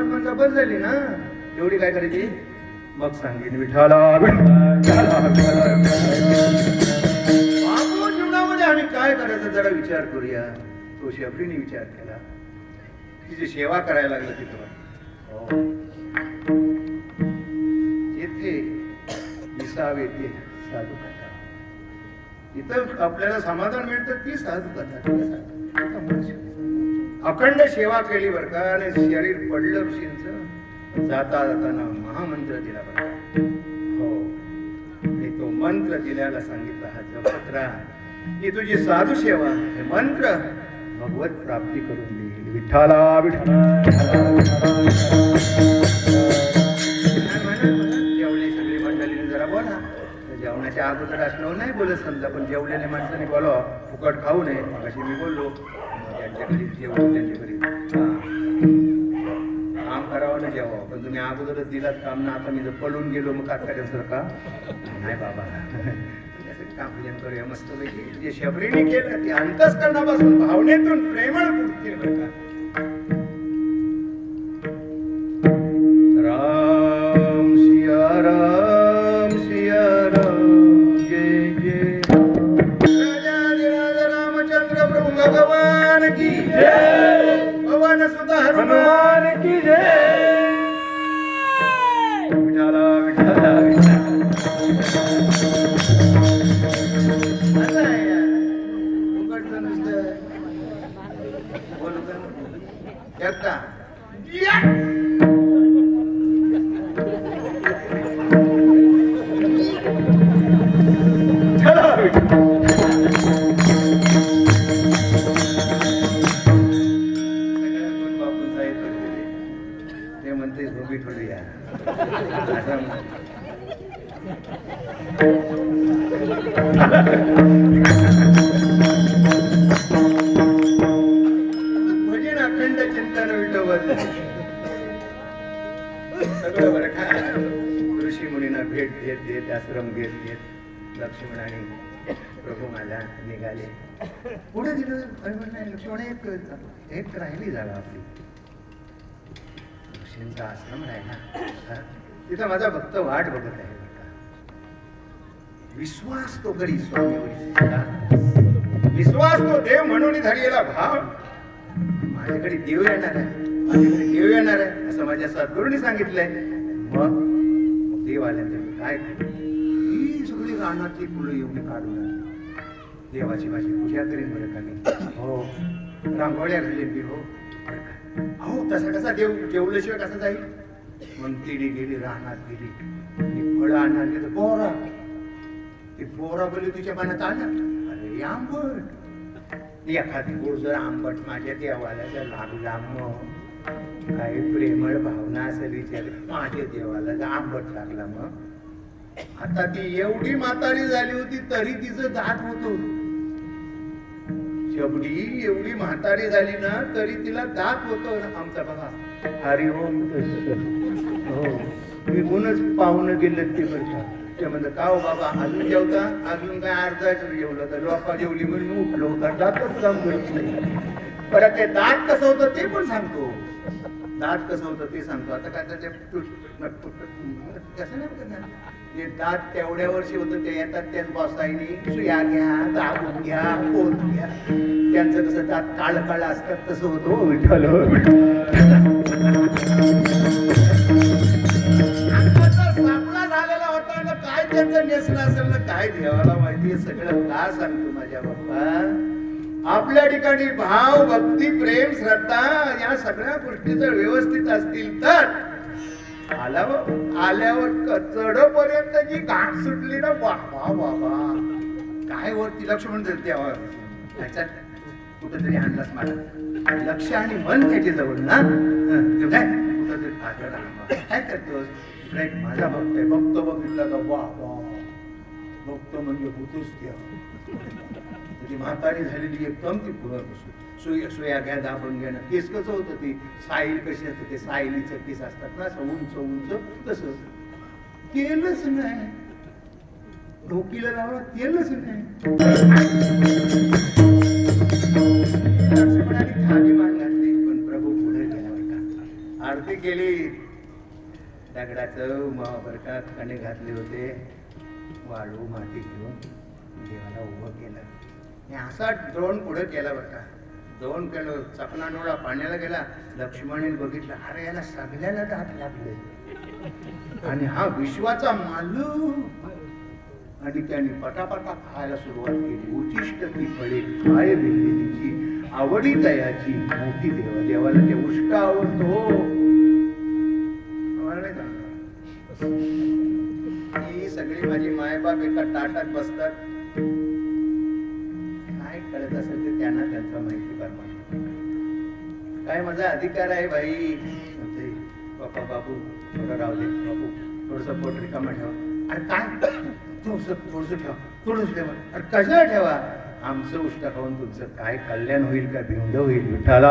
म्हणजे बस झाली ना, एवढी काय करायची, मग सांगेन विठाला. बाबू जीवनामध्ये आम्ही काय करायचं जरा विचार करूया. तो शबरीने विचार केला, तिची सेवा करायला लागलं तिथं. येथे विसावे ते साधू कथा, इथं आपल्याला समाधान मिळतं ती साधू कथा. अखंड सेवा केली बरं का, आणि शरीर पडलं ऋषींचं, जाताना महामंत्र दिला बरं का. हो, आणि तो मंत्र दिल्याला सांगितला, हा जपत राहा, ही तुझी साधू सेवा, हे मंत्र भगवत प्राप्ती करून देईल. विठ्ठला जेवली सगळी मंडळीने जरा बोला. जेवणाच्या अगोदर असणं नाही बोलत समजा, पण जेवलेल्या माणसाने बोलावं, फुकट खाऊ नये. अशी मी बोललो, त्यांच्या घरी जेवण, त्यांच्या घरी काम करावं ना जेवावं, पण तुम्ही अगोदरच दिलात काम ना. आता मी जर पळून गेलो मग काय करायचं का, नाही बाबा काम करूया मस्त पैकी. जे शबरीने केलं ते अंतःकरणापासून भावनेतून प्रेमळ पूर्ती बरं का. राम सिया राम जय जय राजा रामचंद्र प्रभु भगवान की जय, भगवान सुत हनुमान की जय. विठाला विठाला ते म्हणते झोपी ठेवूया. भजन अखंड चिंतन विठोबा सगळं बरं का. ऋषी मुनींना भेट देत आश्रम घेत लक्ष्मणाने प्रभू माझ्या निघाले. पुढे दिलं लक्ष्मण एक राहिली जागा आपली, ऋषींचा आश्रम राहिला. तिथं माझा भक्त वाट बघत आहे. विश्वास तो करी स्वामीवर, विश्वास तो देव म्हणून धरलेला भाव. माझ्याकडे देव येणार आहे असं माझ्या सद्गुरूंनी सांगितलंय. मग देव आल्यानंतर काय ही सगळी रानातली फुलं एवढी काढून देवाची माझी पूजा करीन बरं का मी. हो, रांगोळ्या घालीन मी. हो तसा कसा देव जेवल्याशिवाय कसा जाईल. मग तिने गेली रानात गेली, फळं आणणार गेलं. बोरा बोलली तिच्या मनात आलं, अरे आंबट, एखादी गोड जर आंबट माझ्या देवाला जर लागला, मग काही प्रेमळ भावना असेल विचार, माझ्या देवाला जर आंबट लागला. मग आता ती एवढी म्हातारी झाली होती तरी तिचं दात होतो. शबरी एवढी म्हातारी झाली ना तरी तिला दात होतो. आमचा बघा हरिओम. हो, मी गुणच पाहून गेलं ते बरं का. ते म्हणलं का हो बाबा अजून जेवता, अजून काय अर्धा जेवलं तर लोका जेवली म्हणून उठलो का, दातच काम करत नाही. परत ते दात कसं होतं ते पण सांगतो. दात कसं होतं ते सांगतो. आता काय त्याचे कसं नाही करणार. ते दात तेवढ्या वर्षी होतं ते येतात त्याच बसायनी सुया घ्या, दाबून घ्या, पोत घ्या. त्यांचं कसं दात काळ काळ असतात तसं होतं. विठ्ठल सापळा झालेला होता ना, काय त्यांचं नेसलं असेल ना, काय देवाला माहिती. सगळं का सांगतो माझ्या बाप्पा. आपल्या ठिकाणी भाव, भक्ती, प्रेम, श्रद्धा या सगळ्या गोष्टी जर व्यवस्थित असतील तर आल्यावर चढपर्यंत जी घाट सुटली ना, बाबा बाबा काय वरती लक्ष्मण तेव्हा त्याच्यात कुठेतरी आणलाच मला. लक्ष आणि मन त्याच्या जवळ ना, कुठेतरी काय करतोस. माझा भक्त आहे, भक्त बघितला का बाबा. भक्त म्हणजे होतोच त्या ती म्हातारी झालेली एकदम ती सोया घ्या, दाबून घ्या ना. केस कसं होतं ती साईल कशी असतं, ते सायलीचं केस असतात ना, असं उंच उंच तसं. तेलच नाही डोकीला लावलं, तेलच नाही. लक्ष्मणाने खाली मान घातली, पण प्रभू पुढे गेला बरं. आरती केली, दगडाचं बरका कणे घातले होते, वाळू माती घेऊन देवाला उभं केलं. असा द्रोण पुढे केला बरं का. द्रोण केलं, चपना डोळा पाण्याला गेला. लक्ष्मणाने बघितलं, अरे याला सगळ्याला दात लागले आणि हा विश्वाचा मालक. आणि त्याने पटापटा खायला सुरुवात केली. उचिष्ट ती फळे काय तिची आवडी तयाची मोठी देवा. देवाला ते उष्ट आवडतो. ही सगळी माझी मायबाप एका ताटात बसतात. काय कळत असेल ते त्यांना त्यांचा माहिती परमात्मा. काय माझा अधिकार आहे भाई. बापा बाबू थोडं राहू दे, बाबू थोडस पोट रिकामा ठेवा. अरे काय थोडस ठेवा, थोडस ठेवा. अरे कशाला ठेवा. आमचं उष्ट खाऊन तुमचं काय कल्याण होईल का भिंड होईल. विठाला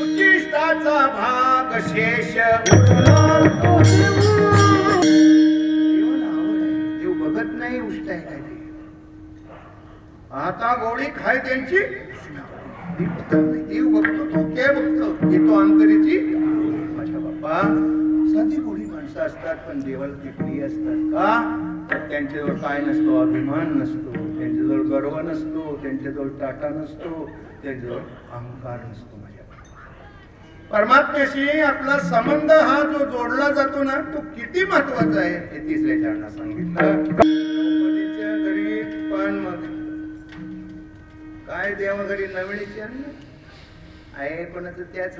उचिष्टाचा भाग शेष देव बघत नाही उष्ट आहे काय ते. आता गोळी खाय त्यांची देव बघतो. तो काय बघतो, येतो अंतरीची. माझ्या बाप्पा साधी गोळी माणसं असतात, पण देवाला ती प्रिय असतात का. तर त्यांच्याजवळ काय नसतो, अभिमान नसतो, त्यांच्याजवळ गर्व नसतो, त्यांच्याजवळ टाटा नसतो, त्यांच्याजवळ अहंकार नसतो. माझ्या परमात्म्याशी आपला संबंध हा जो जोडला जातो ना, तो किती महत्वाचा आहे हे तिसऱ्या चरणात सांगितलं. द्रौपदीच्या घरी पण मग काय देवा घरी नवळीची आहे, पण त्याच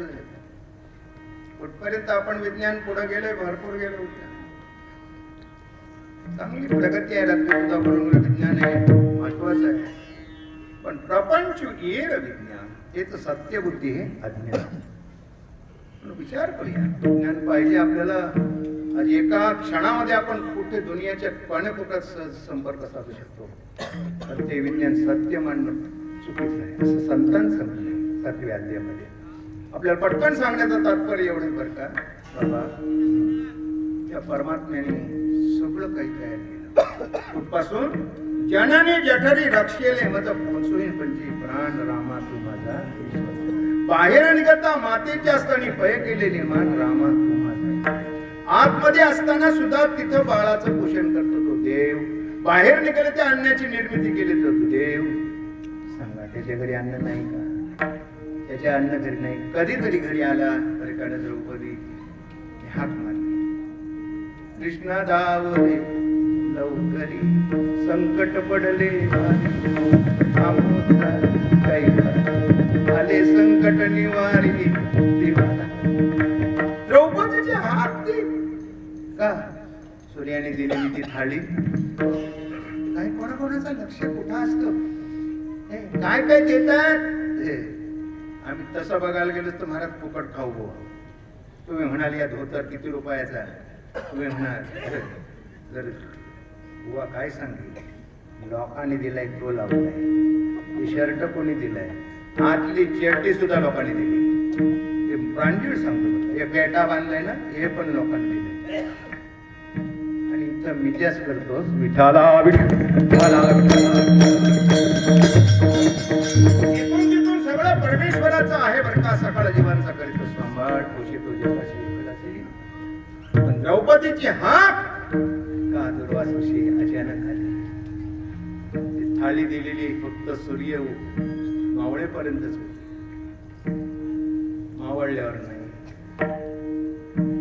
कुठपर्यंत आपण विज्ञान पुढे गेलोय, भरपूर गेलो होत्या. चांगली प्रगती आहे, सुद्धा बरोबर विज्ञान आहे, महत्वाचं आहे. पण प्रपंच येर विज्ञान हेच सत्यबुद्धी हे अज्ञान. विचार करूया, विज्ञान पाहिजे आपल्याला. आज एका क्षणामध्ये आपण कुठे दुनियाच्या कोण्याकोपऱ्यात संपर्क साधू शकतो. तर ते विज्ञान सत्य मानणं चुकीचं आहे असं संतांचं म्हणणं आहे. 7व्या अध्यायामध्ये आपल्याला पटकन सांगण्याचं तात्पर्य एवढे बरं का बाबा, त्या परमात्म्याने सगळं काही तयार केलं. कुठपासून जनाने जठरी रक्षेले मत पोचवीन पंची प्राण रामा तू माझा. बाहेर निघता मातेच्या असताना पय केलेले मान रामा तू माझा. आतमध्ये असताना सुद्धा तिथं बाळाचं पोषण करतो तो देव. बाहेर निघाले त्या अन्नाची निर्मिती केली तो देव. सांगा त्याच्या घरी अन्न नाही का. त्याच्या अन्न घरी नाही. कधीतरी घरी आला तरी द्रौपदी हाक मारली, कृष्णा धावले लवकरी संकट पडले आले संकट निवारी देवाला. द्रौपदीच्या हाती का सूर्याने दिलेली ती थाळी. काय कोणाकोणाचं लक्ष कुठं असतं. काय काय देतात. आम्ही तसं बघायला गेलो तर महाराज फुकट खाऊ गो. तुम्ही म्हणाल या धोतर किती रुपयाचा. तुम्ही म्हणाल जर बुवा काय सांगितलं लोकांनी दिलाय तो लावलाय. शर्ट कोणी दिलाय, आतली चेटी सुद्धा लोकांनी दिली. ते ब्रांडेड सांगतो. हे पेटा बांधलाय ना हे पण लोकांनी दिलंय. आणि इथं मिजाज करतोस विठाला विठाला. सगळं ईश्वराचा आहे बरं का, सकाळ जीवांचा करीतो सांभाळ, पोषितो जगाशी कदाची. पण द्रौपदीची हाक का दुर्वासोशी अचानक आली. ती थाळी दिलेली फक्त सूर्य मावळेपर्यंतच होती, मावळल्यावर नाही.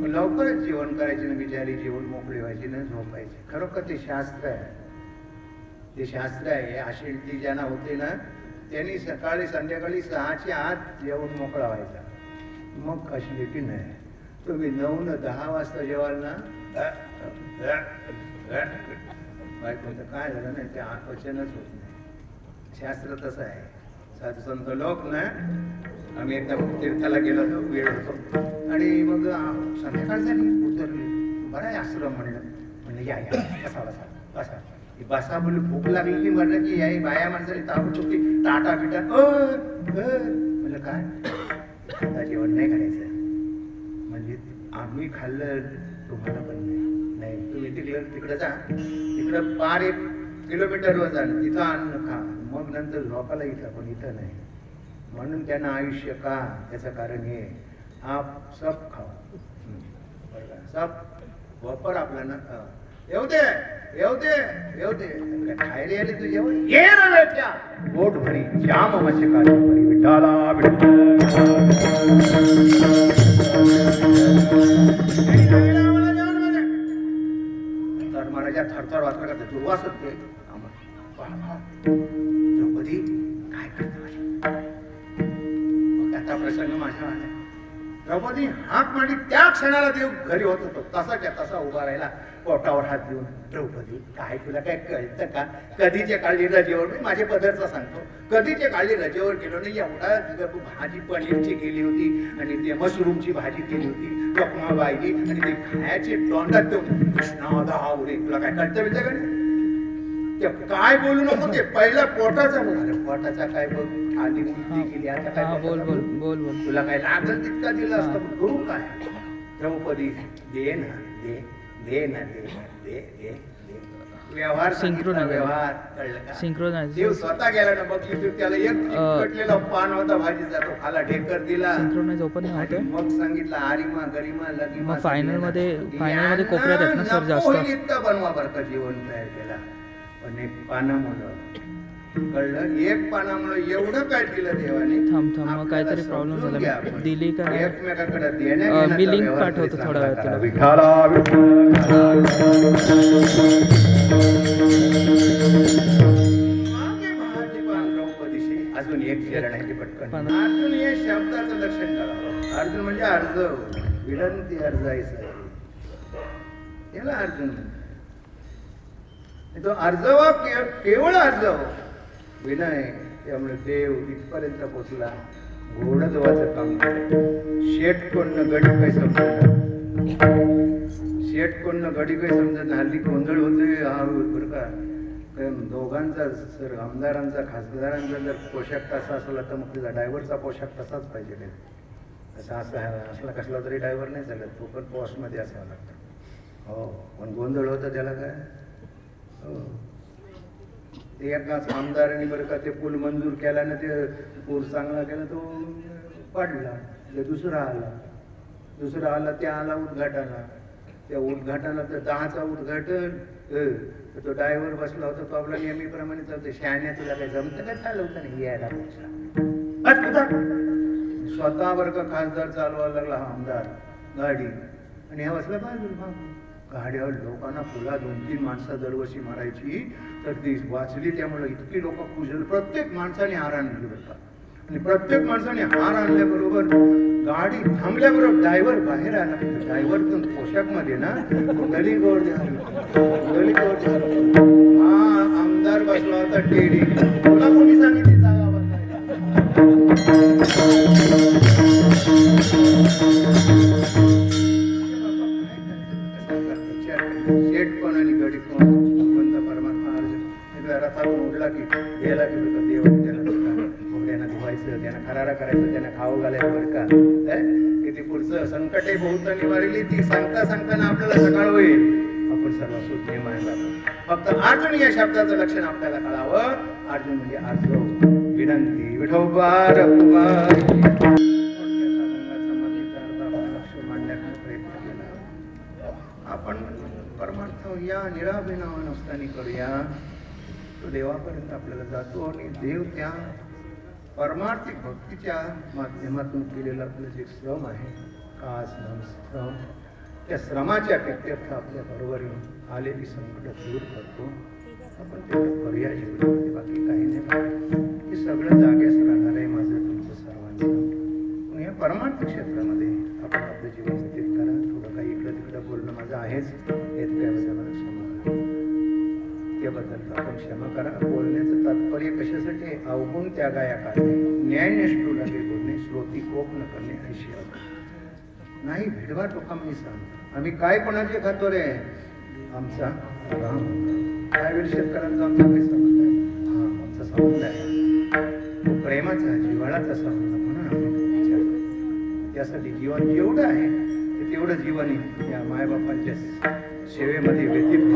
पण लवकरच जेवण करायचे ना, बिचारी जेवण मोकळी व्हायची ना, झोपायची. खरोखर ते शास्त्र आहे, ते शास्त्र आहे. आषाढी ती ज्यांना होते ना, त्यांनी सकाळी संध्याकाळी 6च्या आत जेवण मोकळा व्हायचा, मग फॅसिलिटी नाही. तुम्ही 9 न 10 वाजता जेवाल ना, बायकोचं काय झालं नाही, ते पचनच होत नाही. शास्त्र तसं आहे. साधू संत लोक ना, आम्ही एकदा तीर्थाला गेलो होतो, वेळ होतो, आणि मग संध्याकाळ झाली, उतरली. बरं आहे आश्रम म्हणलं या या, बसा बसा बसा. बसा बोलली, भूक लागली की म्हणलं की याही बाया माणसाने ताबडतोब टाटा बिटा म्हणलं काय आता जेवण नाही करायचं. म्हणजे आम्ही खाल्लं तुम्हाला पण नाही, तुम्ही तिकडं जा, तिकडं पार 1 किलोमीटरवर जा, तिथं अन्न खा, मग नंतर झोपायला इथं, पण इथं नाही. म्हणून त्यांना आयुष्य का, त्याचं कारण हे, आप सब खाओ, सब वापर आपला ना, येऊ दे येऊ दे येऊ दे. खायला आले तू जेवण ये ना, पोट भरी जाम आवश्यक भरी विठाला तर महाराजा थरथर वाचला का दुर्वासच ते द्रौपदी काय करतो. मग आता प्रसंग माझ्या आला. द्रौपदी हाक मांडली, त्या क्षणाला देव घरी होत होतो, तसाच्या तसा उभा राहिला, पोटावर हात देऊन. द्रौपदी काय तुला काय कळतं का, कधीच्या काळी रजेवर, मी माझ्या पदरचा सांगतो, कधीच्या काळी रजेवर गेलो नाही. एवढा भाजी पनीरची केली होती, आणि ते मशरूमची भाजी केली होती, टोकमा बायली, आणि ते खायचे तोंडात देऊन कृष्णादा उरे. तुला काय कळतं बिलतं का नाही? ते काय बोलू नको, ते पहिला पोटाचा बोल. अरे पोटाचा काय बोल, आधी उलटी केली, आता काय बोल बोल बोल बोल, तुला काय लागल तितका दिला असतं, करू काय. द्रौपदी दे ना, दे दे ना, दे दे दे दे. व्यवहार सांगितला, व्यवहार कळलं का.
सिंक्रोनाइज.
देव स्वतः गेला ना, बघली तू त्याला एक कटलेला पान होता भाजीचा, तो खाला ढेकर दिला.
सिंक्रोनाइज ओपन नाही होते.
मग सांगितलं आरिमा गरिमा लगिमा.
फायनल मध्ये कोपऱ्यात आहेत ना सर जास्त.
इतकं बनवा बरं का जीवन तयार केला, पण एक पानामुळं कळलं, एक पानामुळे एवढं काय दिलं देवाने.
थांब मग काहीतरी प्रॉब्लेम झाला, दिली का नाही.
एकमेकाकडे
मी लिंक पाठवतो थोड्या वेळात तुला. द्रौपदीशी अजून एक चरण आहे पटकन. अर्जुन हे शब्दाचं लक्षण करावं. अर्जुन म्हणजे अर्ज, विनंती अर्जायचं, याला अर्जुन. तो अर्जवा केवळ अर्जव विनय. त्यामुळे देव इथपर्यंत पोचला, घोडदवाचं काम केलं. शेट कोणनं गडी काही समजत, शेट कोणनं गडी काही समजत. हल्ली गोंधळ होतोय हा बरं का. दोघांचा सर, आमदारांचा खासदारांचा जर पोशाख तसा असला तर मग तिचा ड्रायव्हरचा पोशाख तसाच पाहिजे नाही. तसा असला कसला तरी ड्रायव्हर नाही चालत, तो पण पॉशमध्ये असावा लागतं. हो, पण गोंधळ होतं त्याला काय. ते एकाच आमदारांनी बरं का ते पूल मंजूर केला ना, ते पूल चांगला केला, तो पाडला. दुसरा आला ते आला उद्घाटनाला. त्या उद्घाटनाला तर 10चा उद्घाटन, तो ड्रायव्हर बसला होता, तो आपला नेहमीप्रमाणे चालतो. शहाण्या तुला काय जमतं काय, चालवतं नाही यायला. स्वतः बरं का खासदार चालवायला लागला हा आमदार गाडी, आणि हा बसला बाजूला. गाड्यावर लोकांना पुला 2-3 माणसं दरवर्षी मारायची, तर ती वाचली. त्यामुळे इतकी लोक पूजल. प्रत्येक माणसाने हार आणली बरं, आणि प्रत्येक माणसाने हार आणल्याबरोबर गाडी थांबल्याबरोबर ड्रायव्हर बाहेर आला. ड्रायव्हर पोशाख मध्ये ना कुंडली गोड हा आमदार बसला होता टेडी. तुला कोणी सांगितली जागा शेठ कोण आणि गडी कोण, कोणता परमात्मा अर्जुन रथात उडला की गेला की देव त्याला घोड्यांना धुवायचं, त्यांना खरारा करायचं, त्यांना खाऊ घालायचं बरं का. किती पुढचं संकट आहे बहुतांनी वारली, ती सांगता सांगताना आपल्याला सकाळ होईल. आपण सर्व सुज्ञ मानला. फक्त अर्जुन या शब्दाचं लक्षण आपल्याला कळावं. अर्जुन म्हणजे अर्ज विनंती विठोबा रघुबाई. थोडक्यात अभंगाचा मध्येचा अर्थ आपण लक्ष मांडण्याचा प्रयत्न केला. आपण परमार्थ या निराभिनव नसताना करूया, तो देवापर्यंत आपल्याला जातो आणि देव त्या परमार्थिक भक्तीच्या माध्यमातून केलेलं आपलं जे श्रम आहे, का श्रम, त्या श्रमाच्या प्रत्यर्थ आपल्या बरोबर येऊन आलेली संकट दूर करतो. आपण तेवढं करूया जीवनामध्ये, बाकी काही नाही. हे सगळं जागेच राहणार आहे माझं तुमचं सर्वांचं. पण या परमार्थ क्षेत्रामध्ये आपण आपलं जीवन व्यतीत करा. थोडं काही इकडं तिकडं बोलणं माझं आहेच, हे त्याबद्दल मला क्षमा करा. त्याबद्दल आपण क्षमा करा. बोलण्याचं तात्पर्य कशासाठी आहे? अवगुण त्यागाया काढणे, न्यायनिष्ठू लगे बोलणे, श्रोती कोप न करणे ऐशी नाही. भिडवा टोका मी सांग, आम्ही काय कोणाचे खातो रे? आमचा राम. त्यावेळी शेतकऱ्यांचा आमचा काही संबंध आहे? हा, आमचा संबंध आहे तो प्रेमाचा, जिव्हाळाचा संबंध. म्हणून आम्ही विचार करतो. त्यासाठी जीवन जेवढं आहे ते तेवढं जीवन या मायबापांच्या सेवेमध्ये व्यतीत